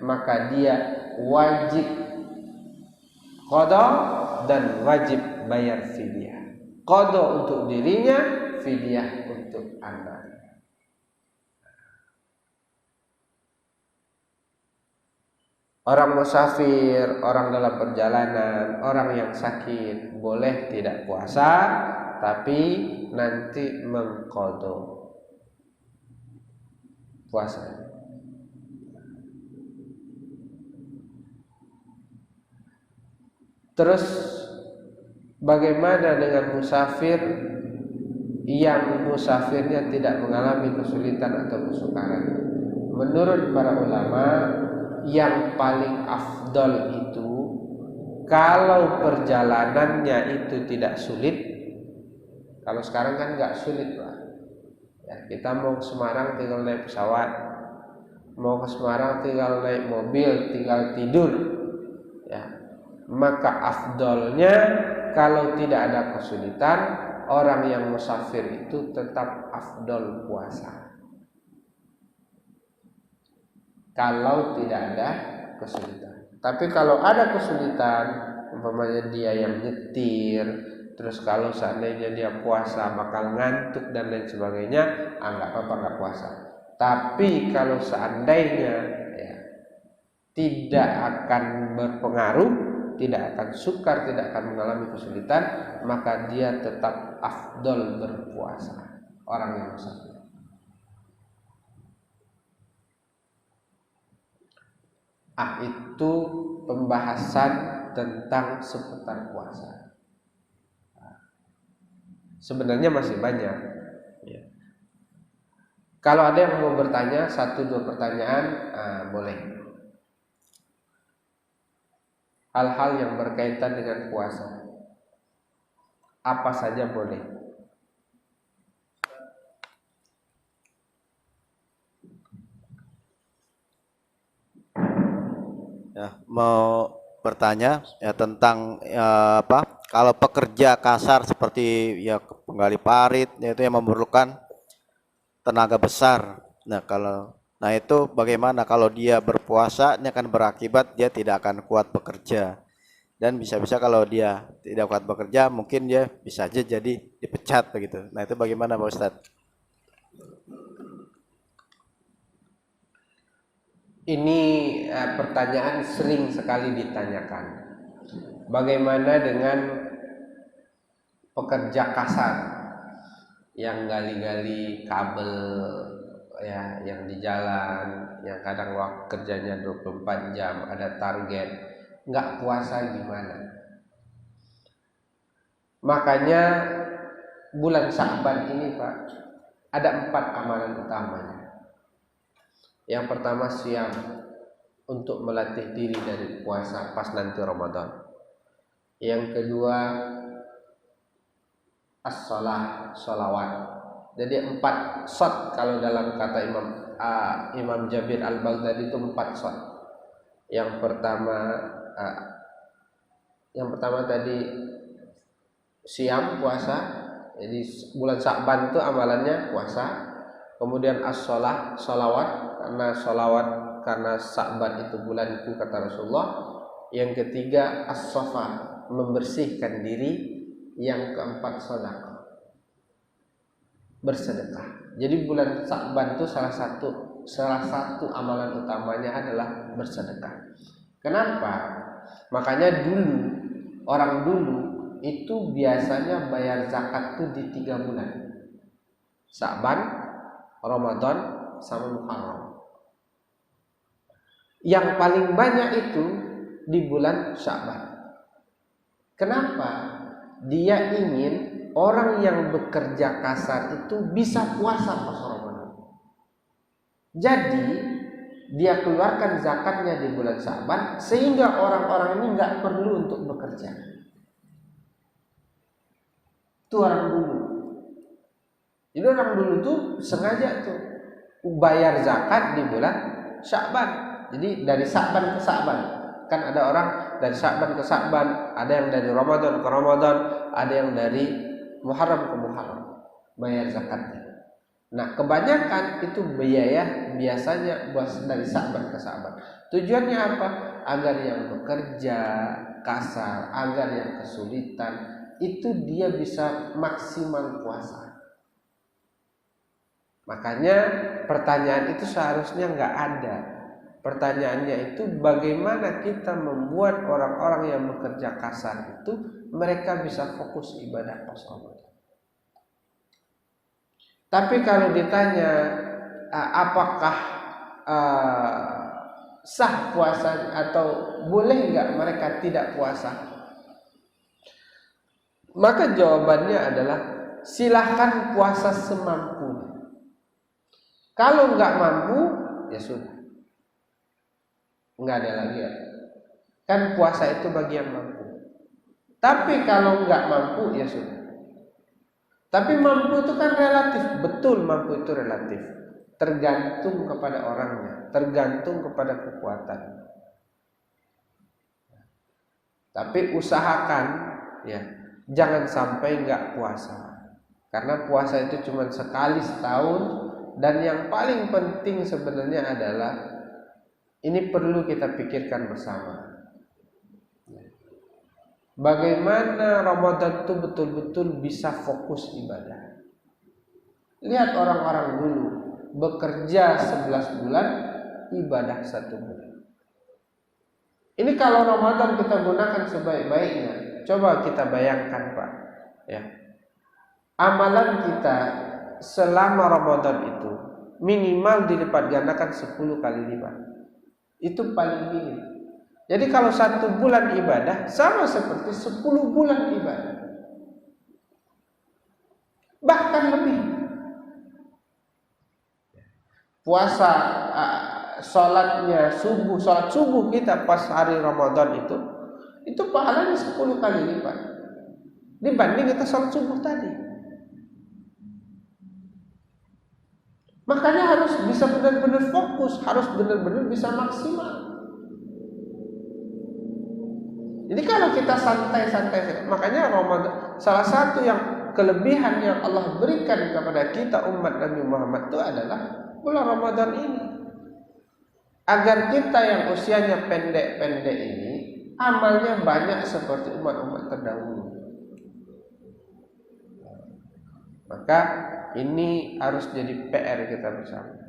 maka dia wajib qadha dan wajib bayar fidyah. Qadha untuk dirinya, fidyah untuk anaknya. Orang musafir, orang dalam perjalanan, orang yang sakit boleh tidak puasa, tapi nanti mengqadha puasa. Terus bagaimana dengan musafir yang musafirnya tidak mengalami kesulitan atau kesukaran? Menurut para ulama, yang paling afdol itu kalau perjalanannya itu tidak sulit. Kalau sekarang kan nggak sulit lah. Ya, kita mau ke Semarang tinggal naik pesawat, mau ke Semarang tinggal naik mobil, tinggal tidur. Ya, maka afdolnya kalau tidak ada kesulitan, orang yang musafir itu tetap afdol puasa. Kalau tidak ada kesulitan. Tapi kalau ada kesulitan, umpamanya dia yang nyetir, terus kalau seandainya dia puasa bakal ngantuk dan lain sebagainya, nggak apa-apa, nggak puasa. Tapi kalau seandainya ya, tidak akan berpengaruh, tidak akan sukar, tidak akan mengalami kesulitan, maka dia tetap afdol berpuasa, orang yang musafir. Itu pembahasan tentang seputar puasa. Sebenarnya masih banyak. Ya. Kalau ada yang mau bertanya 1-2 pertanyaan, boleh. Hal-hal yang berkaitan dengan puasa, apa saja boleh. Ya, mau bertanya ya tentang kalau pekerja kasar seperti ya penggali parit, yaitu yang memerlukan tenaga besar. Nah itu bagaimana kalau dia berpuasa, ini akan berakibat dia tidak akan kuat bekerja, dan bisa-bisa kalau dia tidak kuat bekerja mungkin dia bisa aja jadi dipecat begitu. Nah itu bagaimana Pak Ustadz? Ini pertanyaan sering sekali ditanyakan. Bagaimana dengan pekerja kasar yang gali-gali kabel, ya, yang di jalan, yang kadang waktu kerjanya 24 jam, ada target, nggak puasa gimana? Makanya bulan Sya'ban ini Pak, ada 4 amalan utamanya. Yang pertama siam, untuk melatih diri dari puasa pas nanti Ramadan. Yang kedua as-shalah, sholawat. Jadi 4 shot kalau dalam kata Imam Jabir Al-Baghdadi itu 4 shot. Yang pertama tadi siam, puasa. Jadi bulan Sya'ban itu amalannya puasa. Kemudian as-shalah, sholawat, karena Sya'ban itu bulanku kata Rasulullah. Yang ketiga as-safa, membersihkan diri. Yang keempat sedekah, bersedekah. Jadi bulan Sya'ban itu salah satu amalan utamanya adalah bersedekah. Kenapa? Makanya orang dulu itu biasanya bayar zakat itu di 3 bulan. Sya'ban, Ramadan, sama Muharram. Yang paling banyak itu di bulan Sya'ban. Kenapa? Dia ingin orang yang bekerja kasar itu bisa puasa pas Ramadan. Jadi dia keluarkan zakatnya di bulan Sya'ban sehingga orang-orang ini nggak perlu untuk bekerja. Itu orang dulu. Jadi orang dulu tuh sengaja tuh bayar zakat di bulan Sya'ban. Jadi dari Sya'ban ke Sya'ban. Kan ada orang dari Sya'ban ke Sya'ban, ada yang dari Ramadan ke Ramadan, ada yang dari Muharram ke Muharram bayar zakatnya. Nah, kebanyakan itu biasanya dari Sya'ban ke Sya'ban. Tujuannya apa? Agar yang bekerja kasar, agar yang kesulitan itu dia bisa maksimal puasa. Makanya pertanyaan itu seharusnya nggak ada. Pertanyaannya itu bagaimana kita membuat orang-orang yang bekerja kasar itu mereka bisa fokus ibadah pas Ramadan. Tapi kalau ditanya apakah sah puasa atau boleh nggak mereka tidak puasa, maka jawabannya adalah silahkan puasa semampunya. Kalau nggak mampu ya sudah, nggak ada lagi ya. Kan puasa itu bagi yang mampu. Tapi kalau nggak mampu ya sudah. Tapi mampu itu kan relatif, betul mampu itu relatif. Tergantung kepada orangnya, tergantung kepada kekuatan. Tapi usahakan ya, jangan sampai nggak puasa. Karena puasa itu cuma sekali setahun, dan yang paling penting sebenarnya adalah ini perlu kita pikirkan bersama. Bagaimana Ramadan itu betul-betul bisa fokus ibadah. Lihat orang-orang dulu bekerja 11 bulan, ibadah 1 bulan. Ini kalau Ramadan kita gunakan sebaik-baiknya. Coba kita bayangkan Pak, ya. Amalan kita selama Ramadan itu minimal dilipat gandakan 10 kali lipat. Itu paling minim. Jadi kalau 1 bulan ibadah sama seperti 10 bulan ibadah, bahkan lebih. Puasa, sholat subuh kita pas hari Ramadan itu pahalanya 10 kali lipat dibanding kita sholat subuh tadi. Makanya harus bisa benar-benar fokus, harus benar-benar bisa maksimal. Jadi kalau kita santai-santai, makanya Ramadan salah satu yang kelebihan yang Allah berikan kepada kita umat Nabi Muhammad itu adalah bulan Ramadan ini. Agar kita yang usianya pendek-pendek ini amalnya banyak seperti umat-umat terdahulu. Maka ini harus jadi PR kita bersama.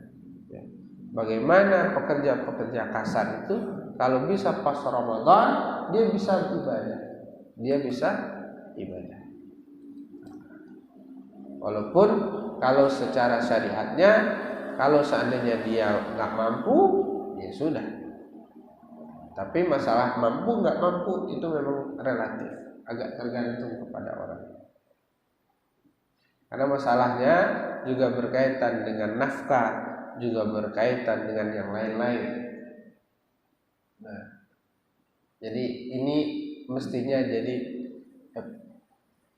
Bagaimana pekerja-pekerja kasar itu kalau bisa pas Ramadan dia bisa ibadah. Walaupun kalau secara syariatnya kalau seandainya dia nggak mampu ya sudah. Tapi masalah mampu nggak mampu itu memang relatif, agak tergantung kepada orang. Karena masalahnya juga berkaitan dengan nafkah, juga berkaitan dengan yang lain-lain. Nah, jadi ini mestinya jadi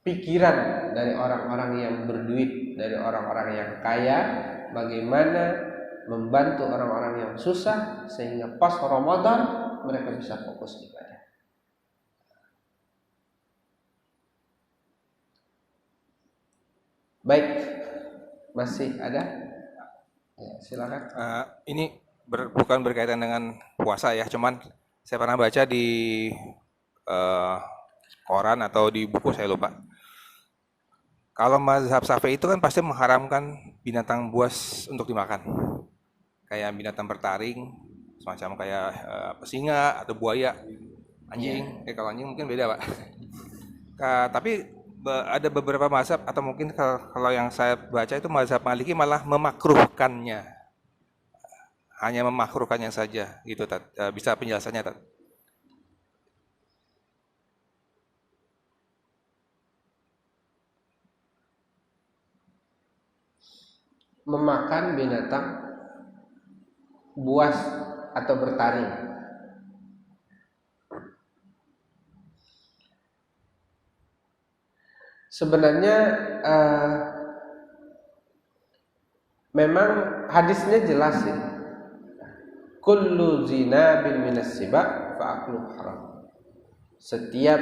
pikiran dari orang-orang yang berduit, dari orang-orang yang kaya, bagaimana membantu orang-orang yang susah sehingga pas Ramadan mereka bisa fokus ibadah. Baik, masih ada? Ya, silakan. Ini bukan berkaitan dengan puasa ya, cuman saya pernah baca di koran atau di buku saya lupa. Kalau mazhab Syafi'i itu kan pasti mengharamkan binatang buas untuk dimakan, kayak binatang bertaring, semacam kayak singa atau buaya, anjing. Kalau anjing mungkin beda Pak. Tapi ada beberapa mazhab atau mungkin kalau yang saya baca itu mazhab Maliki malah memakruhkannya, hanya memakruhkannya saja gitu. Bisa penjelasannya Tat? Memakan binatang buas atau bertaring. Sebenarnya memang hadisnya jelas ya. Kullu zinabin minas siba fa'aklu haram. Setiap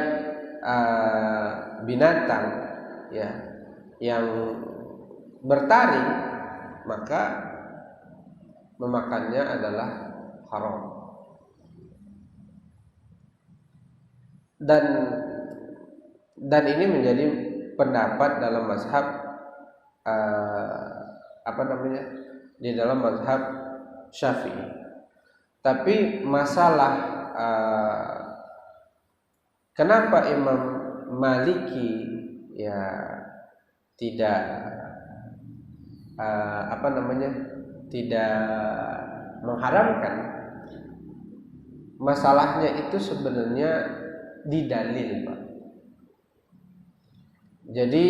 binatang ya yang bertaring maka memakannya adalah haram. Dan ini menjadi pendapat dalam mazhab di dalam mazhab Syafi'i. Tapi masalah kenapa Imam Maliki ya tidak tidak mengharamkan, masalahnya itu sebenarnya di dalil, Pak. Jadi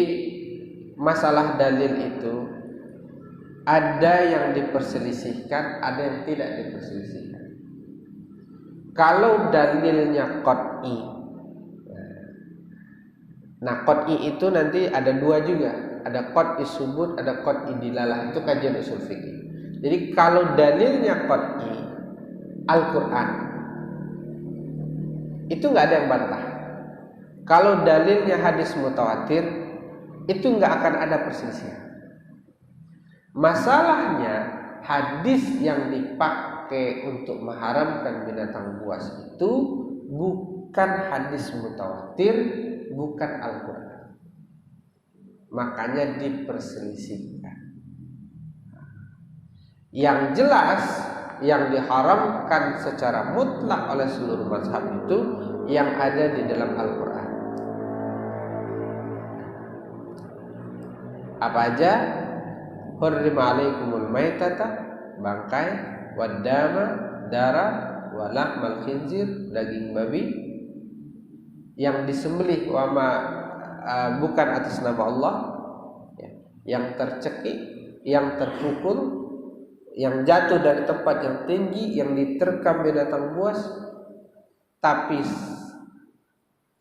masalah dalil itu ada yang diperselisihkan, ada yang tidak diperselisihkan. Kalau dalilnya qat'i, nah qat'i itu nanti ada dua juga, ada qat'i subut, ada qat'i dilalah, itu kajian usul fikih. Jadi kalau dalilnya qat'i Al-Quran, itu nggak ada yang bantah. Kalau dalilnya hadis mutawatir, itu nggak akan ada perselisihan. Masalahnya hadis yang dipakai untuk mengharamkan binatang buas itu bukan hadis mutawatir, bukan Al-Quran. Makanya diperselisihkan. Yang jelas yang diharamkan secara mutlak oleh seluruh mazhab itu yang ada di dalam Al-Quran. Apa aja? Hurrima alaikumul maitata, bangkai, waddama, darah, walahmal khinzir, daging babi yang disembelih bukan atas nama Allah, yang tercekik, yang terpukul, yang jatuh dari tempat yang tinggi, yang diterkam binatang buas tapi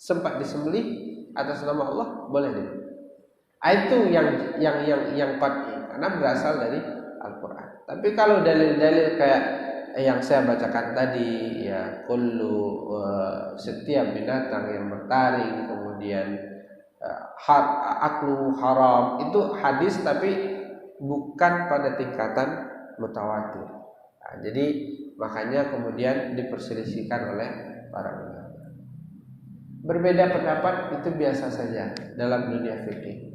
sempat disembelih atas nama Allah, boleh deh. Itu yang qat'i, karena berasal dari Al-Quran. Tapi kalau dalil-dalil kayak yang saya bacakan tadi, ya setiap binatang yang bertaring, kemudian aklu haram, itu hadis tapi bukan pada tingkatan mutawatir. Nah, jadi makanya kemudian diperselisihkan oleh para ulama. Berbeda pendapat itu biasa saja dalam dunia fikih.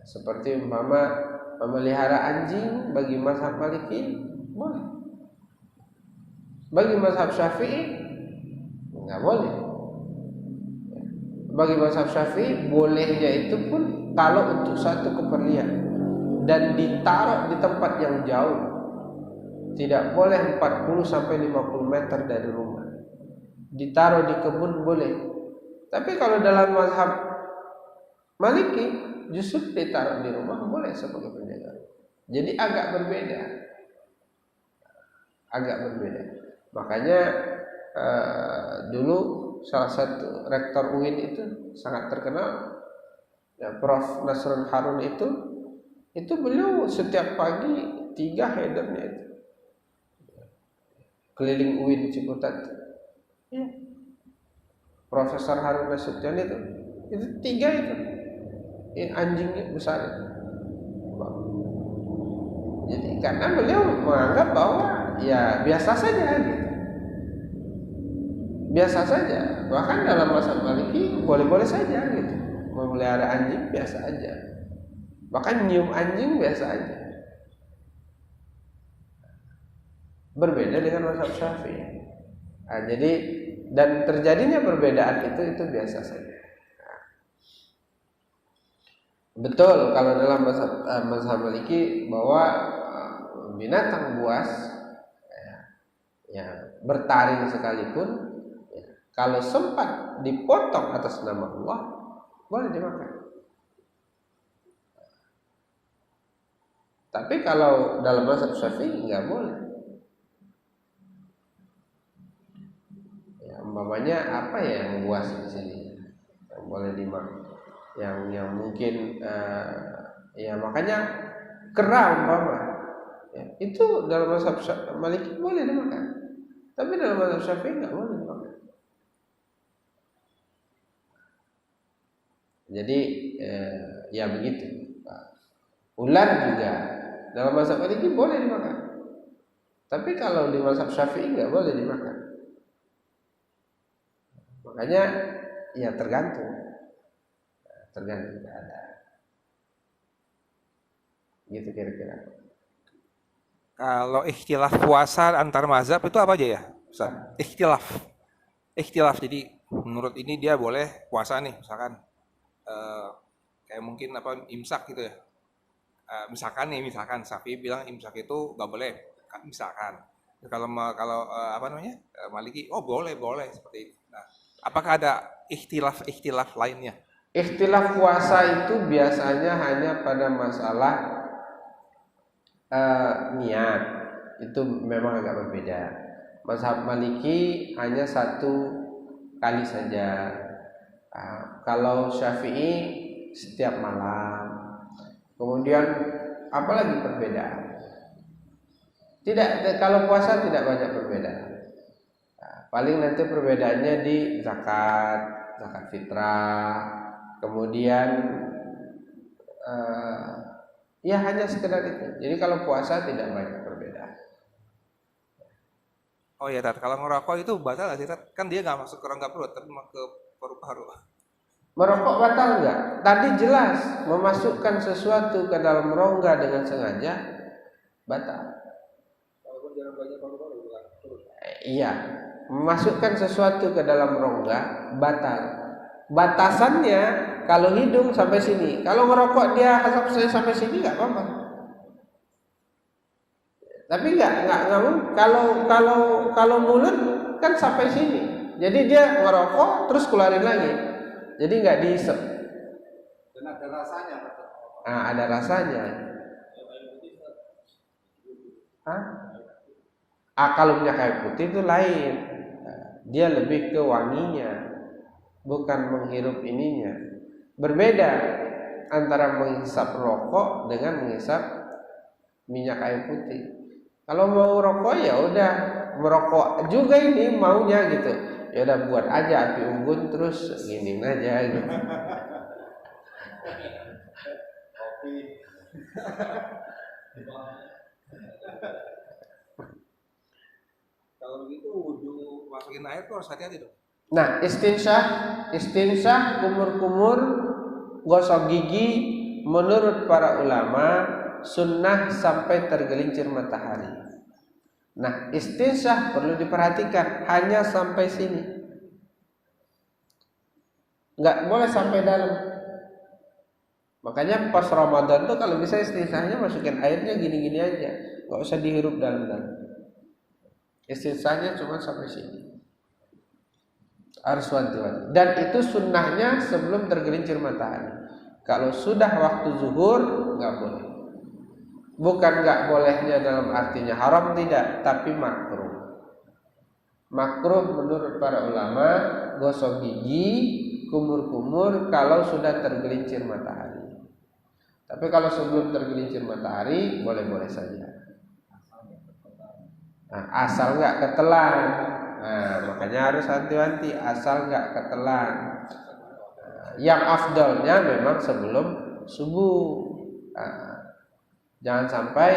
Seperti memelihara anjing bagi mazhab Maliki boleh, bagi mazhab Syafi'i nggak boleh. Bagi mazhab Syafi'i bolehnya itu pun kalau untuk satu keperluan dan ditaruh di tempat yang jauh, tidak boleh 40 sampai 50 meter dari rumah. Ditaruh di kebun boleh. Tapi kalau dalam mazhab Maliki justru ditaruh di rumah boleh sebagai penjaga. Jadi agak berbeda. Makanya dulu salah satu rektor UIN itu sangat terkenal, ya, Prof. Nasrun Harun itu beliau setiap pagi 3 headernya itu keliling UIN Ciputat. Ya. Profesor Harun Nasution itu 3 itu. Anjingnya besar. Jadi karena beliau menganggap bahwa ya biasa saja gitu. Biasa saja. Bahkan dalam mazhab Maliki boleh-boleh saja gitu. Memelihara anjing biasa aja. Bahkan nyium anjing biasa aja. Berbeda dengan mazhab Syafi'i. Nah, jadi dan terjadinya perbedaan itu biasa saja. Betul kalau dalam mazhab Maliki bahwa binatang buas ya bertaring sekalipun, ya, kalau sempat dipotong atas nama Allah boleh dimakan. Tapi kalau dalam mazhab Syafi'i nggak boleh. Ya, umpamanya apa ya yang buas di sini yang boleh dimakan? Yang mungkin ya makanya kera umpama Ya, itu dalam mazhab Maliki boleh dimakan, tapi dalam mazhab Syafi'i nggak boleh dimakan. Jadi ya begitu. Ular juga dalam mazhab Maliki boleh dimakan, tapi kalau di mazhab Syafi'i nggak boleh dimakan. Makanya ya tergantung keadaan. Gitu kira-kira. Kalau ikhtilaf puasa antar mazhab itu apa aja ya, Ustaz? Ikhtilaf. Jadi menurut ini dia boleh puasa nih, misalkan kayak mungkin apa imsak gitu ya. Misalkan Syafi'i bilang imsak itu nggak boleh, misalkan. Kalau apa namanya Maliki, oh boleh seperti itu. Nah, apakah ada ikhtilaf lainnya? Ikhtilaf puasa itu biasanya hanya pada masalah niat, itu memang agak berbeda. Mazhab Maliki hanya 1 kali saja. Kalau Syafi'i setiap malam. Kemudian apalagi perbedaan? Tidak, kalau puasa tidak banyak perbedaan. Paling nanti perbedaannya di zakat fitrah. Kemudian ya hanya sekedar itu. Jadi kalau puasa tidak banyak perbedaan. Oh ya, Tat, kalau ngerokok itu batal nggak sih, Tat? Kan dia nggak masuk ke rongga perut, tapi ke paru-paru. Merokok batal nggak? Tadi jelas memasukkan sesuatu ke dalam rongga dengan sengaja batal. Walaupun dia rongganya paru-paru bukan perut. Iya, memasukkan sesuatu ke dalam rongga batal. Batasannya kalau hidung sampai sini, kalau ngerokok dia asap saya sampai sini nggak apa-apa. Tapi nggak kalau mulut kan sampai sini. Jadi dia ngerokok terus keluarin lagi. Jadi nggak diisep. Dan ada rasanya. Ada rasanya. Kalau minyak kayu putih itu lain. Dia lebih ke wanginya, bukan menghirup ininya. Berbeda antara menghisap rokok dengan menghisap minyak kayu putih. Kalau mau rokok ya udah merokok juga ini maunya gitu. Ya udah buat aja api unggun terus gini aja gitu. Kopi. Kalau begitu wudhu masukin air tuh harus hati-hati dong. Nah, istinsyah kumur-kumur, gosok gigi menurut para ulama sunnah sampai tergelincir matahari. Nah, istinsyah perlu diperhatikan hanya sampai sini. Nggak boleh sampai dalam. Makanya pas Ramadan tuh kalau bisa istinsyahnya masukin airnya gini-gini aja, nggak usah dihirup dalam-dalam. Istinsyahnya cuma sampai sini. Harus wanti-wanti. Dan itu sunnahnya sebelum tergelincir matahari. Kalau sudah waktu zuhur nggak boleh. Bukan nggak bolehnya dalam artinya haram, tidak, tapi makruh. Makruh menurut para ulama gosok gigi, kumur-kumur kalau sudah tergelincir matahari. Tapi kalau sebelum tergelincir matahari boleh-boleh saja. Nah, asal nggak ketelan. Nah, makanya harus hati-hati asal nggak ketelan. Yang afdalnya memang sebelum subuh. Jangan sampai,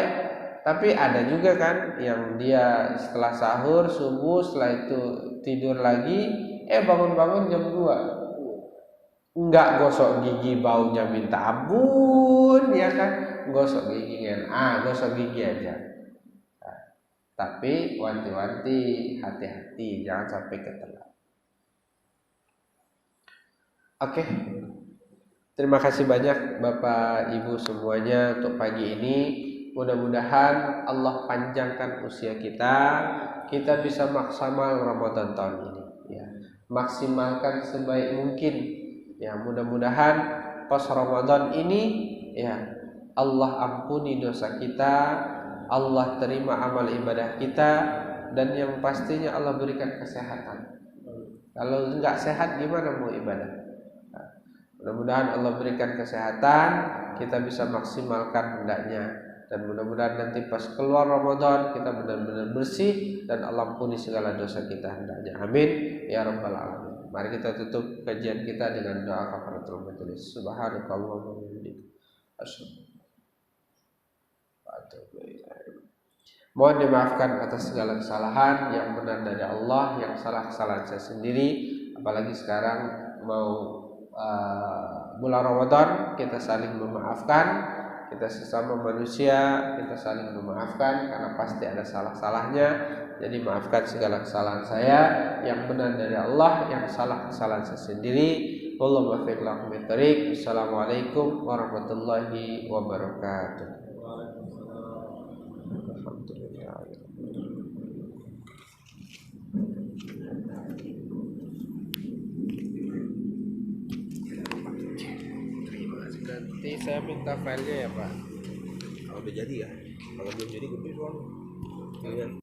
tapi ada juga kan yang dia setelah sahur, subuh, setelah itu tidur lagi, bangun-bangun jam 2. Enggak gosok gigi, baunya minta ampun, ya kan? Gosok gigi kan. Gosok gigi aja. Tapi wanti-wanti, hati-hati, jangan sampai ketelan. Oke. Terima kasih banyak Bapak Ibu semuanya untuk pagi ini. Mudah-mudahan Allah panjangkan usia kita bisa maksimal Ramadan tahun ini. Ya, maksimalkan sebaik mungkin. Ya, mudah-mudahan pas Ramadan ini, ya Allah ampuni dosa kita, Allah terima amal ibadah kita, dan yang pastinya Allah berikan kesehatan. Kalau enggak sehat gimana mau ibadah? Mudah-mudahan Allah berikan kesehatan, kita bisa maksimalkan hendaknya dan mudah-mudahan nanti pas keluar Ramadan kita benar-benar bersih dan Allah ampuni segala dosa kita hendaknya. Amin ya rabbal alamin. Mari kita tutup kajian kita dengan doa kafaratul majelis. Subhanakallahumma wa bihamdika asyhadu an la ilaha illa anta. Mohon dimaafkan atas segala kesalahan, yang benar dari Allah, yang salah kesalahan saya sendiri. Apalagi sekarang mau bulan Ramadan, kita saling memaafkan, kita sesama manusia, kita saling memaafkan karena pasti ada salah-salahnya. Jadi maafkan segala kesalahan saya, yang benar dari Allah, yang salah kesalahan saya sendiri. Wallahu muwaffiq ila aqwamit thoriq. Assalamualaikum warahmatullahi wabarakatuh. Nanti saya minta filenya ya Pak. Kalau udah jadi ya, kalau belum jadi gue soalnya.